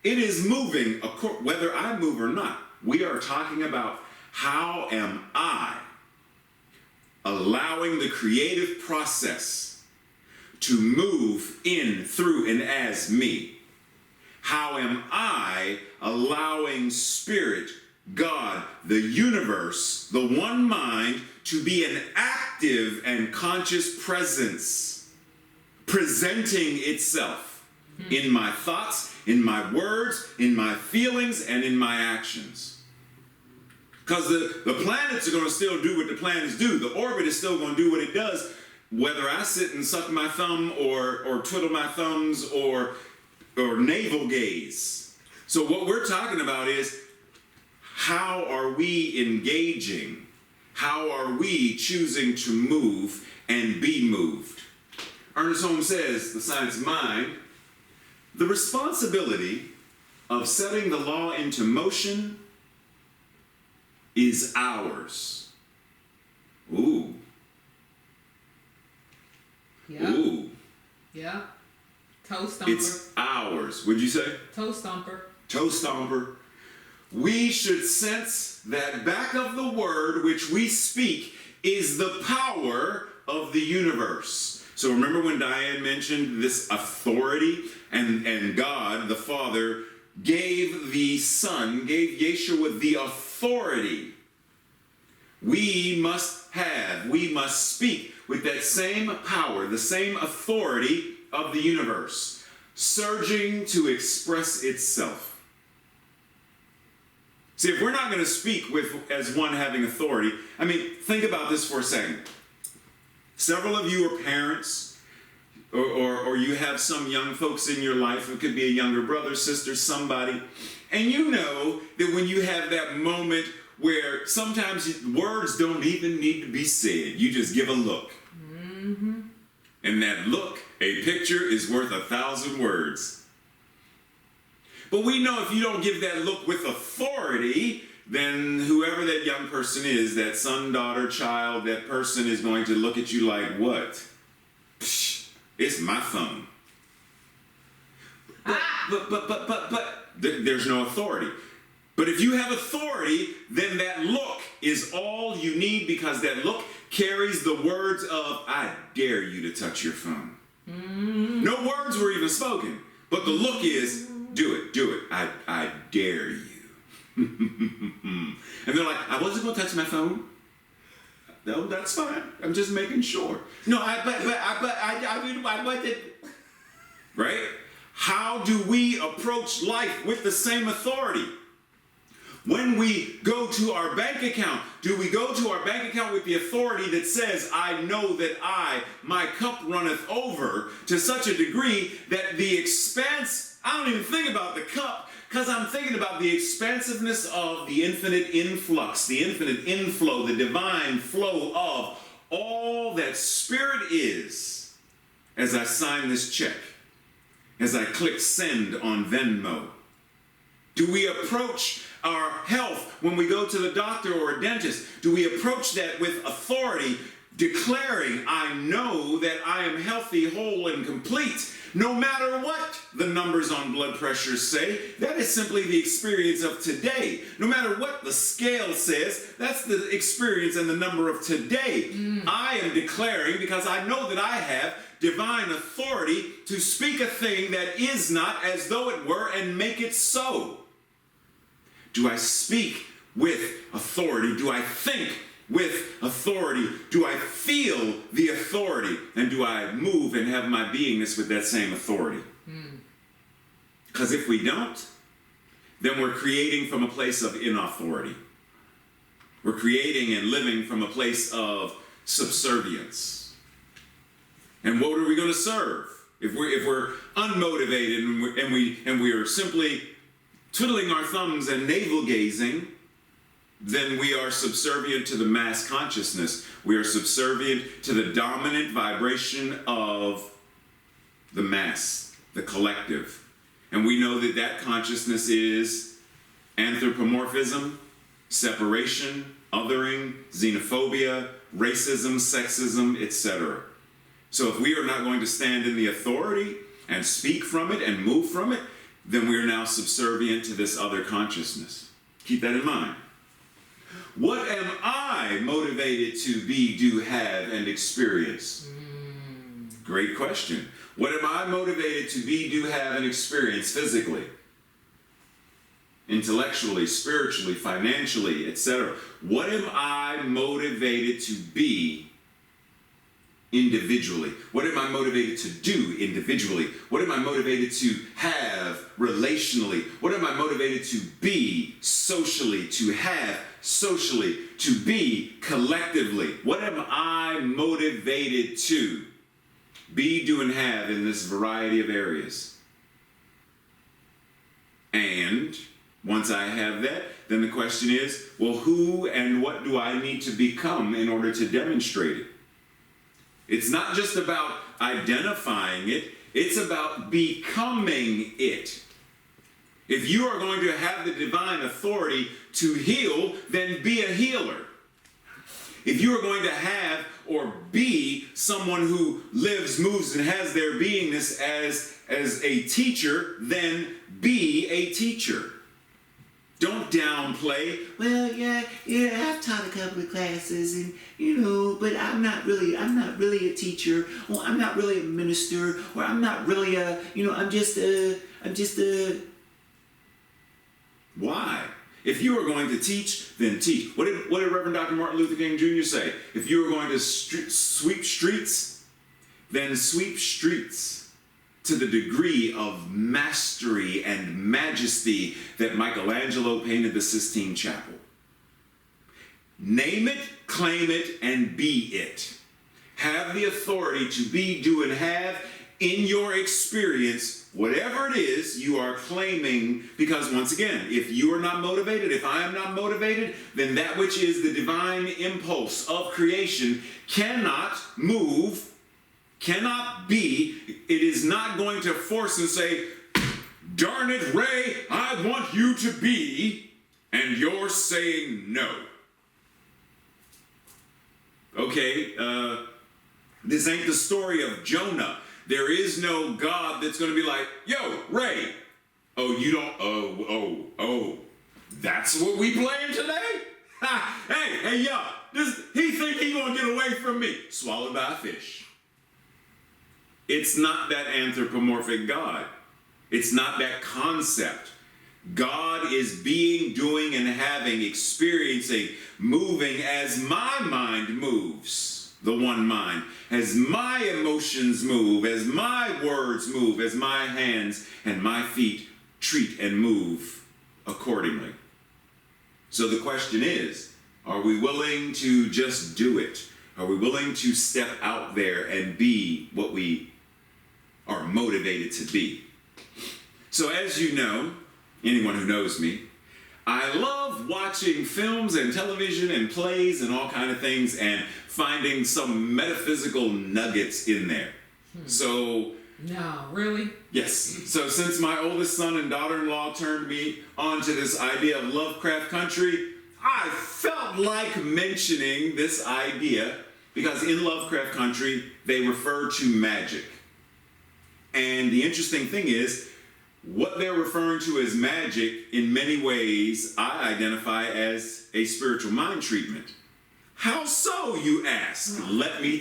It is moving, whether I move or not. We are talking about how am I allowing the creative process to move in, through, and as me. How am I allowing Spirit, God, the universe, the one mind, to be an active and conscious presence, presenting itself in my thoughts, in my words, in my feelings, and in my actions? Because the planets are going to still do what the planets do. The orbit is still going to do what it does, whether I sit and suck my thumb or twiddle my thumbs or navel gaze. So what we're talking about is, how are we engaging? How are we choosing to move and be moved? Ernest Holmes says, the science of mind, the responsibility of setting the law into motion is ours. Ooh. Yeah. Ooh. Yeah. Toe stomper. It's ours. What'd you say? Toe stomper. Toe stomper. We should sense that back of the word which we speak is the power of the universe. So remember when Diane mentioned this authority, and God, the Father, gave the Son, gave Yeshua the authority. We must speak with that same power, the same authority of the universe, surging to express itself. See, if we're not going to speak as one having authority, I mean, think about this for a second. Several of you are parents, or you have some young folks in your life. It could be a younger brother, sister, somebody. And you know that when you have that moment where sometimes words don't even need to be said, you just give a look. Mm-hmm. And that look, a picture is worth 1,000 words. But we know if you don't give that look with authority, then whoever that young person is, that son, daughter, child, that person is going to look at you like, what? Psh, it's my phone. But there's no authority. But if you have authority, then that look is all you need, because that look carries the words of, I dare you to touch your phone. Mm-hmm. No words were even spoken, but the look is, do it, I dare you. And they're like, I wasn't going to touch my phone. No, that's fine. I'm just making sure. No, I wanted. Right? How do we approach life with the same authority? When we go to our bank account, do we go to our bank account with the authority that says, I know that my cup runneth over to such a degree that the expanse, I don't even think about the cup, because I'm thinking about the expansiveness of the infinite influx, the infinite inflow, the divine flow of all that Spirit is, as I sign this check, as I click send on Venmo. Do we approach our health when we go to the doctor or a dentist? Do we approach that with authority, declaring, I know that I am healthy, whole, and complete, no matter what the numbers on blood pressure say? That is simply the experience of today. No matter what the scale says, that's the experience and the number of today. I am declaring, because I know that I have divine authority to speak a thing that is not as though it were and make it so. Do I speak with authority? Do I think with authority? Do I feel the authority? And do I move and have my beingness with that same authority? Because if we don't, then we're creating from a place of inauthority. We're creating and living from a place of subservience. And what are we going to serve? If we're unmotivated and we are simply twiddling our thumbs and navel gazing, then we are subservient to the mass consciousness. We are subservient to the dominant vibration of the mass, the collective. And we know that that consciousness is anthropomorphism, separation, othering, xenophobia, racism, sexism, etc. So if we are not going to stand in the authority and speak from it and move from it, then we are now subservient to this other consciousness. Keep that in mind. What am I motivated to be, do, have, and experience? Great question. What am I motivated to be, do, have, and experience physically, intellectually, spiritually, financially, etc.? What am I motivated to be individually? What am I motivated to do individually? What am I motivated to have relationally? What am I motivated to be socially, to have socially, to be collectively? What am I motivated to be, do, and have in this variety of areas? And once I have that, then the question is, well, who and what do I need to become in order to demonstrate it? It's not just about identifying it, it's about becoming it. If you are going to have the divine authority to heal, then be a healer. If you are going to have or be someone who lives, moves, and has their beingness as a teacher, then be a teacher. Don't downplay. Well, yeah, I've taught a couple of classes, and but I'm not really a teacher, or I'm not really a minister, or I'm not really I'm just a. Why? If you are going to teach, then teach. What did Reverend Dr. Martin Luther King Jr. say? If you are going to sweep streets, then sweep streets to the degree of mastery and majesty that Michelangelo painted the Sistine Chapel. Name it, claim it, and be it. Have the authority to be, do, and have in your experience whatever it is you are claiming, because once again, if you are not motivated, if I am not motivated, then that which is the divine impulse of creation cannot move, cannot be. It is not going to force and say, darn it, Ray, I want you to be, and you're saying no. Okay, this ain't the story of Jonah. There is no God that's going to be like, yo, Ray, oh, you don't, oh, that's what we playing today? Ha, hey, yo, he think he going to get away from me. Swallowed by a fish. It's not that anthropomorphic God. It's not that concept. God is being, doing, and having, experiencing, moving as my mind moves. The one mind, as my emotions move, as my words move, as my hands and my feet treat and move accordingly. So the question is, are we willing to just do it? Are we willing to step out there and be what we are motivated to be? So as you know, anyone who knows me, I love watching films and television and plays and all kind of things and finding some metaphysical nuggets in there. So... No, really? Yes. So since my oldest son and daughter-in-law turned me on to this idea of Lovecraft Country, I felt like mentioning this idea because in Lovecraft Country, they refer to magic. And the interesting thing is, what they're referring to as magic, in many ways, I identify as a spiritual mind treatment. How so, you ask? Let me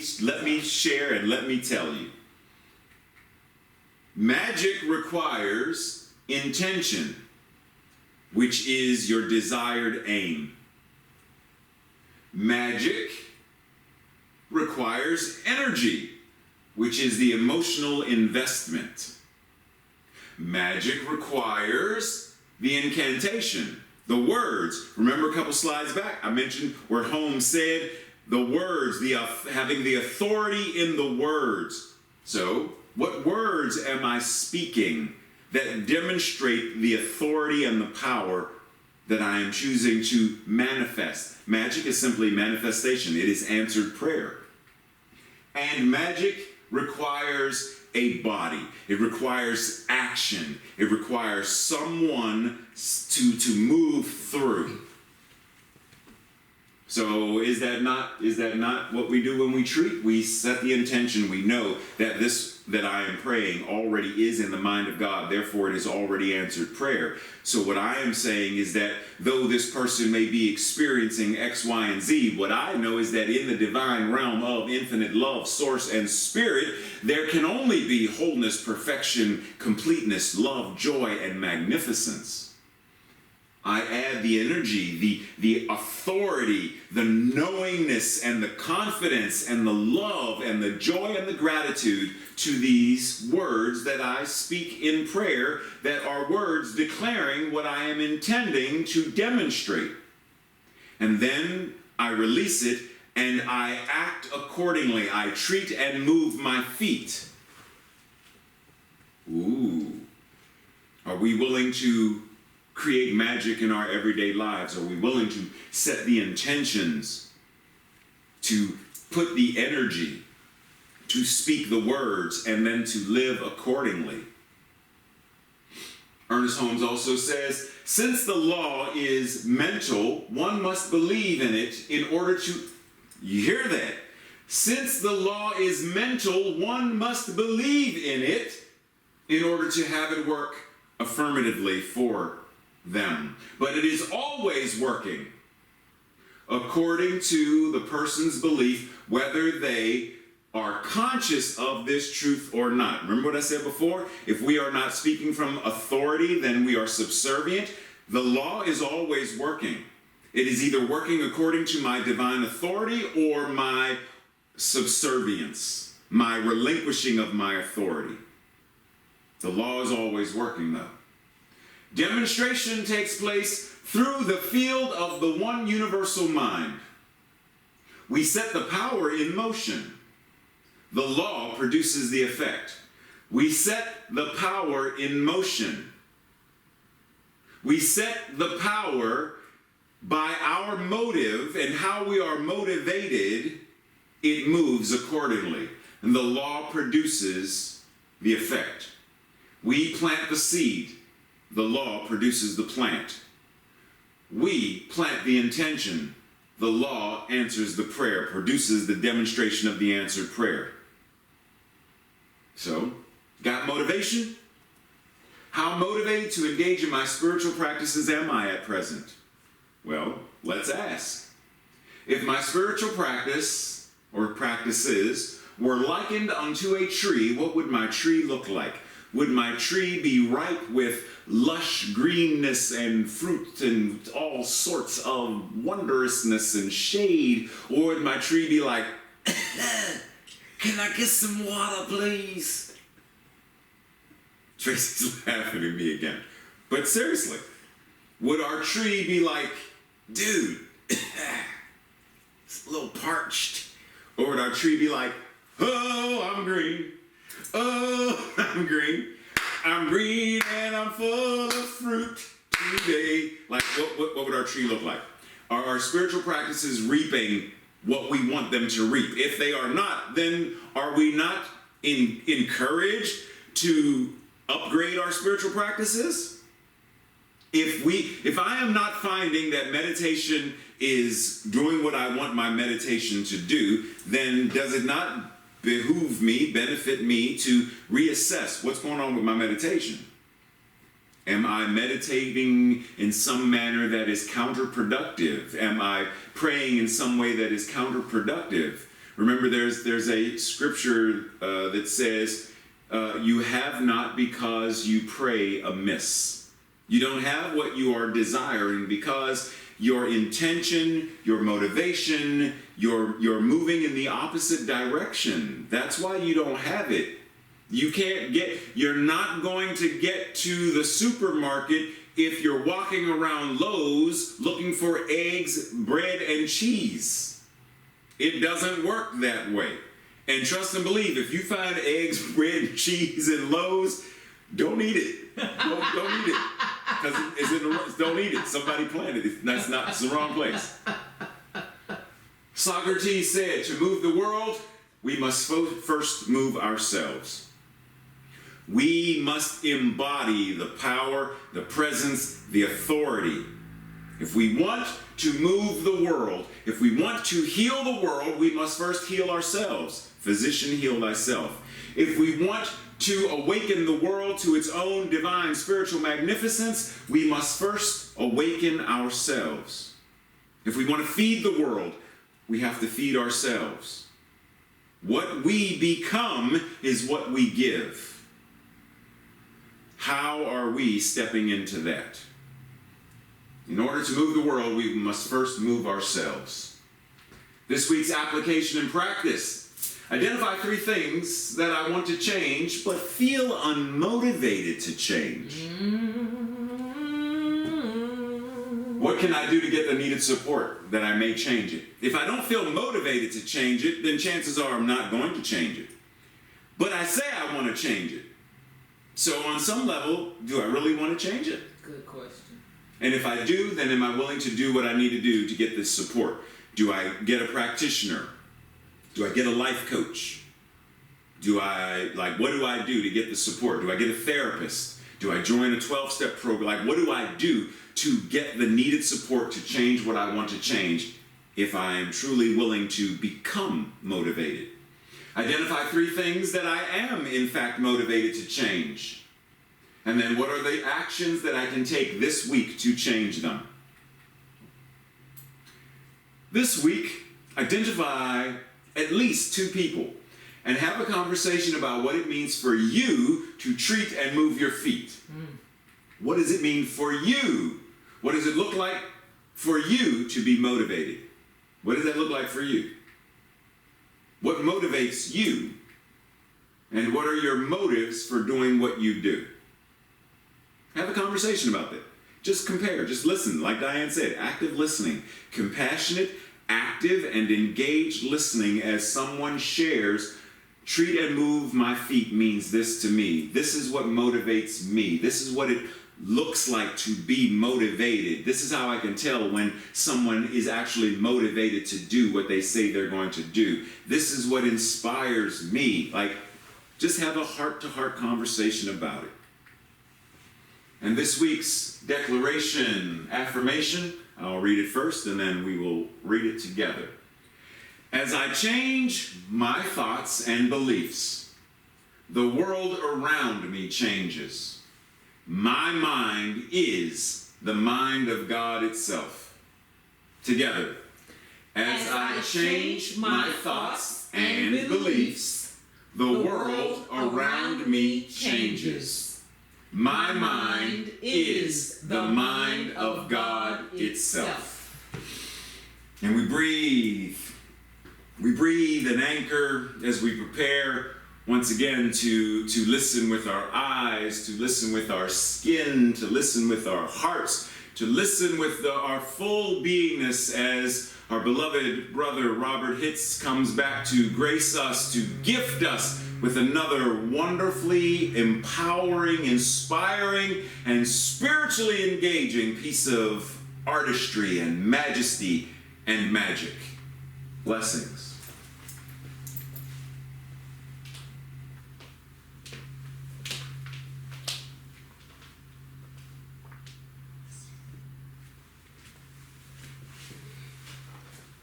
share and let me tell you. Magic requires intention, which is your desired aim. Magic requires energy, which is the emotional investment. Magic requires the incantation, the words. Remember a couple slides back, I mentioned where Holmes said the words, having the authority in the words. So, what words am I speaking that demonstrate the authority and the power that I am choosing to manifest? Magic is simply manifestation. It is answered prayer. And magic requires a body. It requires action. It requires someone to move through. So is that not what we do when we treat? We set the intention. We know that this that I am praying already is in the mind of God. Therefore, it is already answered prayer. So what I am saying is that though this person may be experiencing X, Y, and Z, what I know is that in the divine realm of infinite love, source, and spirit, there can only be wholeness, perfection, completeness, love, joy, and magnificence. I add the energy, the authority, the knowingness, and the confidence, and the love, and the joy, and the gratitude to these words that I speak in prayer, that are words declaring what I am intending to demonstrate. And then I release it, and I act accordingly. I treat and move my feet. Ooh. Are we willing to create magic in our everyday lives? Are we willing to set the intentions, to put the energy, to speak the words, and then to live accordingly? Ernest Holmes also says, since the law is mental, one must believe in it in order to... You hear that? Since the law is mental, one must believe in it in order to have it work affirmatively for them, but it is always working according to the person's belief, whether they are conscious of this truth or not. Remember what I said before? If we are not speaking from authority, then we are subservient. The law is always working. It is either working according to my divine authority or my subservience, my relinquishing of my authority. The law is always working, though. Demonstration takes place through the field of the one universal mind. We set the power in motion. The law produces the effect. We set the power in motion. We set the power by our motive, and how we are motivated, it moves accordingly. And the law produces the effect. We plant the seed. The law produces the plant. We plant the intention. The law answers the prayer, produces the demonstration of the answered prayer. So, got motivation? How motivated to engage in my spiritual practices am I at present? Well, let's ask. If my spiritual practice or practices were likened unto a tree, what would my tree look like? Would my tree be ripe with lush greenness and fruit and all sorts of wondrousness and shade? Or would my tree be like, can I get some water, please? Tracy's laughing at me again. But seriously, would our tree be like, dude, it's a little parched? Or would our tree be like, oh, I'm green. Oh, I'm green. I'm green and I'm full of fruit today. Like, what would our tree look like? Are our spiritual practices reaping what we want them to reap? If they are not, then are we not encouraged to upgrade our spiritual practices? If I am not finding that meditation is doing what I want my meditation to do, then does it not behoove me, benefit me to reassess what's going on with my meditation? Am I meditating in some manner that is counterproductive? Am I praying in some way that is counterproductive? Remember, there's a scripture that says, you have not because you pray amiss. You don't have what you are desiring because your intention, your motivation, you're moving in the opposite direction. That's why you don't have it. You're not going to get to the supermarket if you're walking around Lowe's looking for eggs, bread, and cheese. It doesn't work that way. And trust and believe, if you find eggs, bread, and cheese in Lowe's, don't eat it. Don't eat it. Because don't eat it. Somebody planted it. It's the wrong place. Socrates said, to move the world, we must first move ourselves. We must embody the power, the presence, the authority. If we want to move the world, if we want to heal the world, we must first heal ourselves. Physician, heal thyself. If we want to awaken the world to its own divine spiritual magnificence, we must first awaken ourselves. If we want to feed the world, we have to feed ourselves. What we become is what we give. How are we stepping into that? In order to move the world, we must first move ourselves. This week's application and practice. Identify 3 things that I want to change, but feel unmotivated to change. What can I do to get the needed support that I may change it? If I don't feel motivated to change it, then chances are I'm not going to change it. But I say I want to change it. So on some level, do I really want to change it? Good question. And if I do, then am I willing to do what I need to do to get this support? Do I get a practitioner? Do I get a life coach? What do I do to get the support? Do I get a therapist? Do I join a 12-step program? What do I do to get the needed support to change what I want to change if I am truly willing to become motivated? Identify 3 things that I am, in fact, motivated to change. And then what are the actions that I can take this week to change them? This week, identify at least 2 people and have a conversation about what it means for you to treat and move your feet. What does it mean for you? What does it look like for you to be motivated? What does that look like for you? What motivates you? And what are your motives for doing what you do? Have a conversation about that. Just compare, just listen. Like Diane said, active listening, compassionate, active, and engaged listening as someone shares. Treat and move my feet means this to me. This is what motivates me. This is what it looks like to be motivated. This is how I can tell when someone is actually motivated to do what they say they're going to do. This is what inspires me. Like, just have a heart-to-heart conversation about it. And this week's declaration, affirmation, I'll read it first and then we will read it together. As I change my thoughts and beliefs, the world around me changes. My mind is the mind of God itself. Together. As I change my thoughts and beliefs, the world around me changes. My mind is the mind of God itself. And we breathe. We breathe and anchor as we prepare once again to listen with our eyes, to listen with our skin, to listen with our hearts, to listen with our full beingness as our beloved brother Robert Hitz comes back to grace us, to gift us with another wonderfully empowering, inspiring, and spiritually engaging piece of artistry and majesty and magic. Blessings.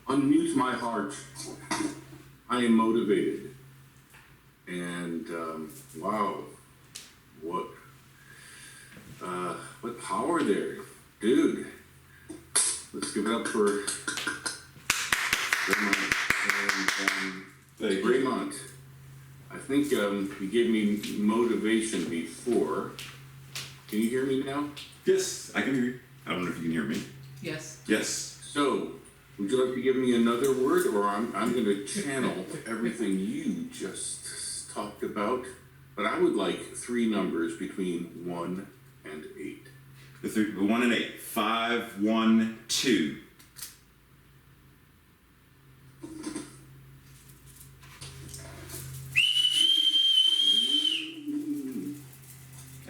Unmute my heart. I am motivated. And wow, what power there, dude. Let's give it up for Raymond. And Raymond, I think you gave me motivation before. Can you hear me now? Yes, I can hear you. I don't know if you can hear me. Yes. Yes. So, would you like to give me another word, or I'm going to channel everything you just talked about? But I would like 3 numbers between 1 and 8. The 1 and 8. 5, 1, 2.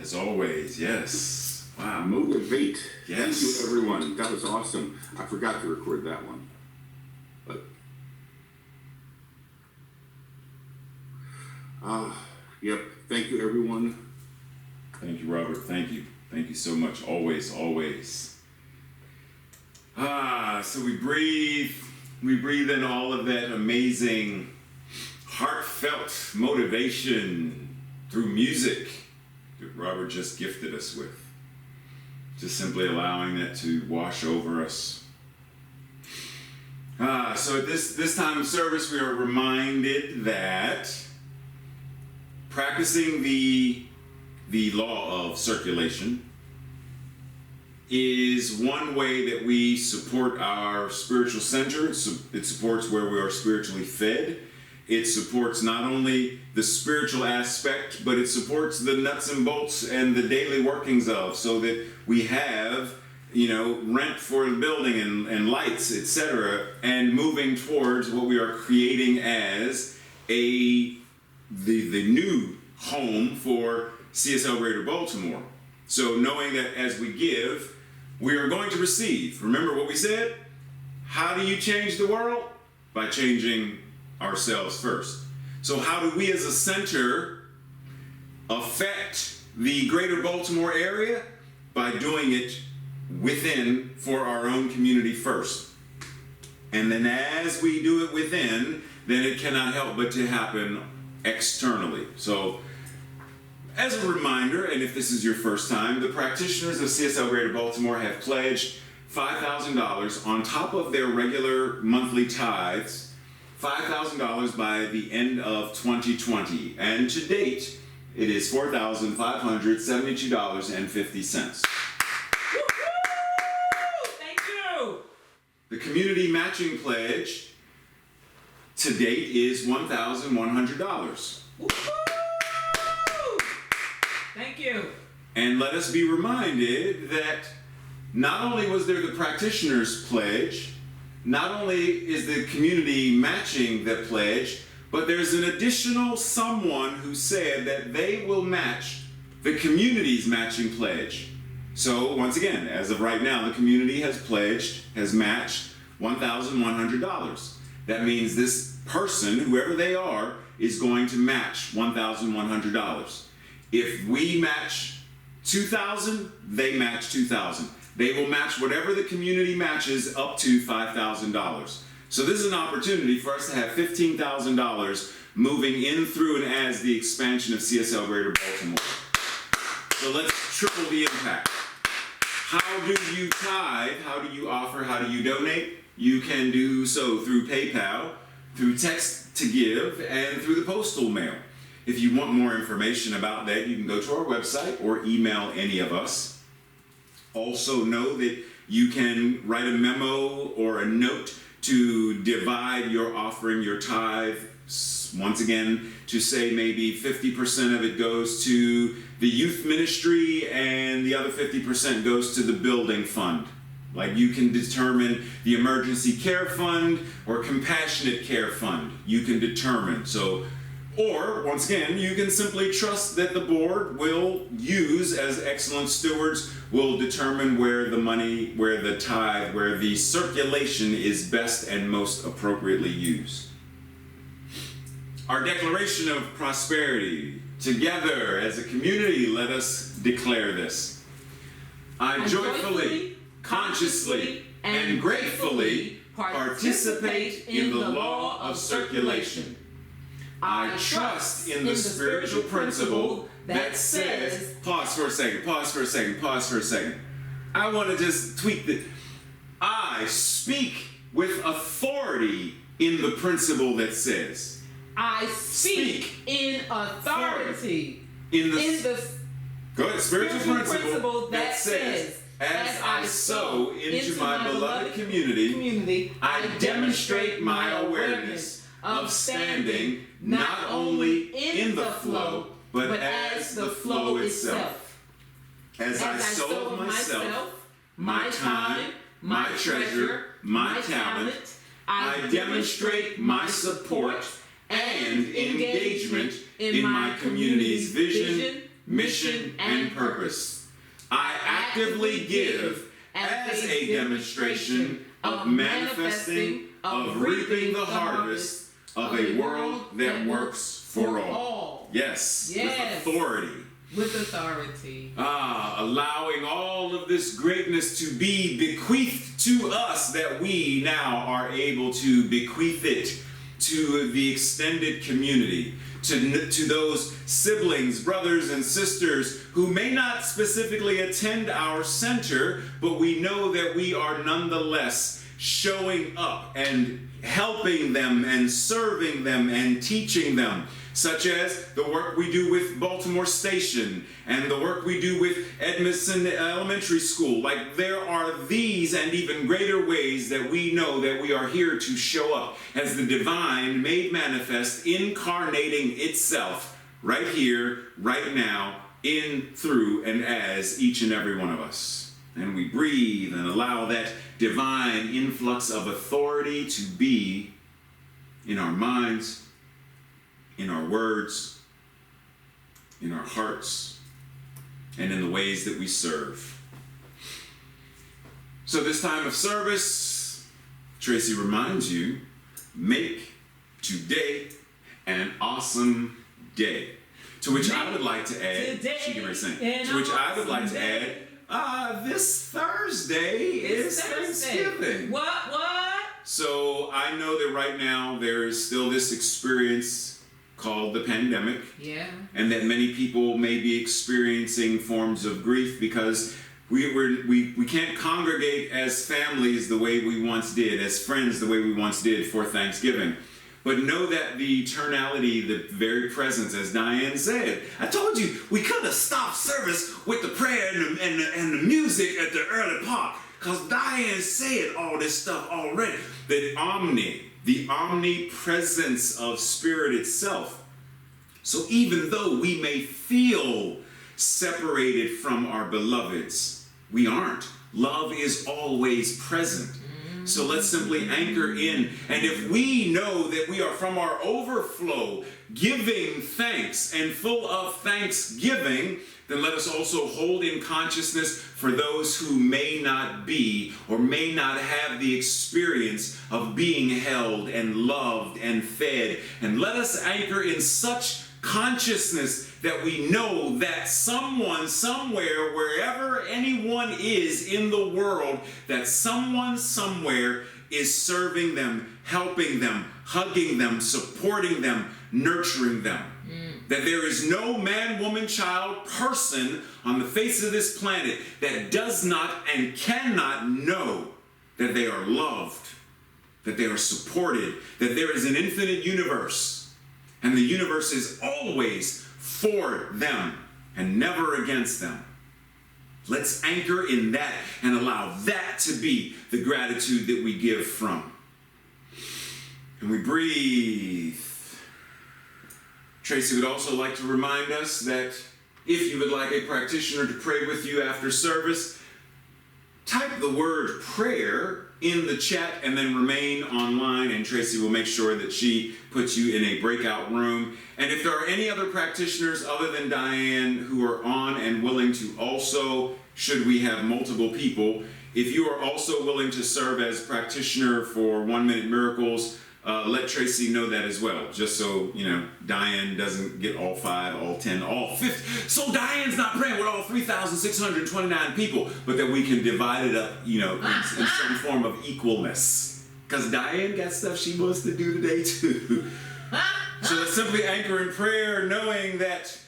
As always, yes. Wow. Motivate. Yes. Thank you, everyone. That was awesome. I forgot to record that one. But, yep. Thank you, everyone. Thank you, Robert. Thank you. Thank you so much. Always, always. So we breathe in all of that amazing, heartfelt motivation through music that Robert just gifted us with. Just simply allowing that to wash over us. So at this time of service, we are reminded that practicing the law of circulation is one way that we support our spiritual center. It supports where we are spiritually fed. It supports not only the spiritual aspect, but it supports the nuts and bolts and the daily workings of, so that we have, rent for the building and lights, etc., and moving towards what we are creating as the new home for CSL Greater Baltimore. So knowing that as we give, we are going to receive. Remember what we said? How do you change the world? By changing ourselves first. So how do we as a center affect the Greater Baltimore area? By doing it within for our own community first. And then as we do it within, then it cannot help but to happen externally. So As a reminder, and if this is your first time, the practitioners of CSL Greater Baltimore have pledged $5,000 on top of their regular monthly tithes, $5,000 by the end of 2020. And to date, it is $4,572.50. Thank you. The community matching pledge to date is $1,100. Thank you. And let us be reminded that not only was there the practitioners pledge, not only is the community matching the pledge, but there's an additional someone who said that they will match the community's matching pledge. So once again, as of right now, the community has matched $1,100. That means this person, whoever they are, is going to match $1,100. If we match $2,000, they match $2,000. They will match whatever the community matches up to $5,000. So this is an opportunity for us to have $15,000 moving in through and as the expansion of CSL Greater Baltimore. So let's triple the impact. How do you tithe? How do you offer? How do you donate? You can do so through PayPal, through text to give, and through the postal mail. If you want more information about that, you can go to our website or email any of us. Also know that you can write a memo or a note to divide your offering, your tithe, once again, to say maybe 50% of it goes to the youth ministry and the other 50% goes to the building fund. Like you can determine the emergency care fund or compassionate care fund. You can determine. So, or once again, you can simply trust that the board will use, as excellent stewards, will determine where the money, where the tithe, where the circulation is best and most appropriately used. Our declaration of prosperity. Together as a community, let us declare this. I joyfully, consciously, and gratefully participate in the law of circulation. I trust in the spiritual principle that says, pause for a second. I want to just tweak the, I speak with authority in the principle that says, I speak in authority in the go ahead, spiritual principle that says, as I sow into my beloved community, I demonstrate my awareness of standing not only in the flow, but as the flow itself. As I sow of myself, my time, my treasure, my talent, I demonstrate my support and engagement in my community's vision, mission, and purpose. I actively give as a demonstration of manifesting, of reaping the harvest of a world that works for all. Yes, with authority. With authority. Allowing all of this greatness to be bequeathed to us, that we now are able to bequeath it to the extended community, to those siblings, brothers, and sisters who may not specifically attend our center, but we know that we are nonetheless showing up and helping them and serving them and teaching them, such as the work we do with Baltimore Station and the work we do with Edmondson Elementary School. Like, there are these and even greater ways that we know that we are here to show up as the divine made manifest, incarnating itself right here, right now, in, through, and as each and every one of us. And we breathe and allow that divine influx of authority to be in our minds, in our words, in our hearts, and in the ways that we serve. So this time of service, Tracy reminds you, make today an awesome day. To which I would like to add, she can sing. To which I would like to add, this Thursday is Thanksgiving. What? So I know that right now there is still this experience called the pandemic, Yeah. and that many people may be experiencing forms of grief because we can't congregate as families the way we once did, as friends the way we once did for Thanksgiving. But know that the eternality, the very presence, as Diane said, I told you, we could have stopped service with the prayer and the music at the early part, because Diane said all this stuff already. The omnipresence of Spirit itself. So even though we may feel separated from our beloveds, we aren't. Love is always present. So let's simply anchor in. And if we know that we are from our overflow, giving thanks and full of thanksgiving, then let us also hold in consciousness for those who may not be or may not have the experience of being held and loved and fed. And let us anchor in such consciousness that we know that someone, somewhere, wherever anyone is in the world, that someone, somewhere is serving them, helping them, hugging them, supporting them, nurturing them. That there is no man, woman, child, person on the face of this planet that does not and cannot know that they are loved, that they are supported, that there is an infinite universe. And the universe is always for them and never against them. Let's anchor in that and allow that to be the gratitude that we give from. And we breathe. Tracy would also like to remind us that if you would like a practitioner to pray with you after service, type the word prayer in the chat and then remain online, and Tracy will make sure that she puts you in a breakout room. And if there are any other practitioners other than Diane who are on and willing to also, should we have multiple people, if you are also willing to serve as practitioner for 1 Minute Miracles, let Tracy know that as well, just so, Diane doesn't get all 5, all 10, all 50. So Diane's not praying with all 3,629 people, but that we can divide it up, in some form of equalness. Because Diane got stuff she wants to do today too. So let's simply anchor in prayer, knowing that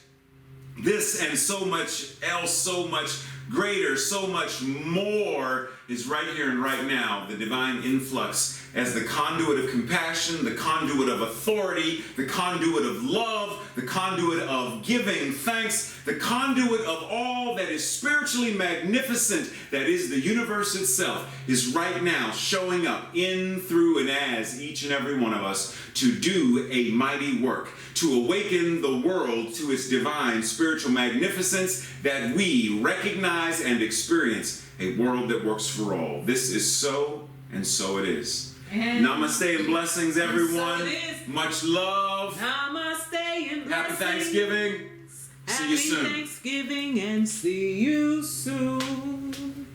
this and so much else, so much greater, so much more is right here and right now. The divine influx as the conduit of compassion, the conduit of authority, the conduit of love, the conduit of giving thanks, the conduit of all that is spiritually magnificent, that is the universe itself, is right now showing up in, through, and as each and every one of us to do a mighty work, to awaken the world to its divine spiritual magnificence, that we recognize and experience a world that works for all. This is so, and so it is. And namaste and blessings, everyone. So it is. Much love. Namaste and blessings. Happy Thanksgiving. See you soon. Happy Thanksgiving and see you soon.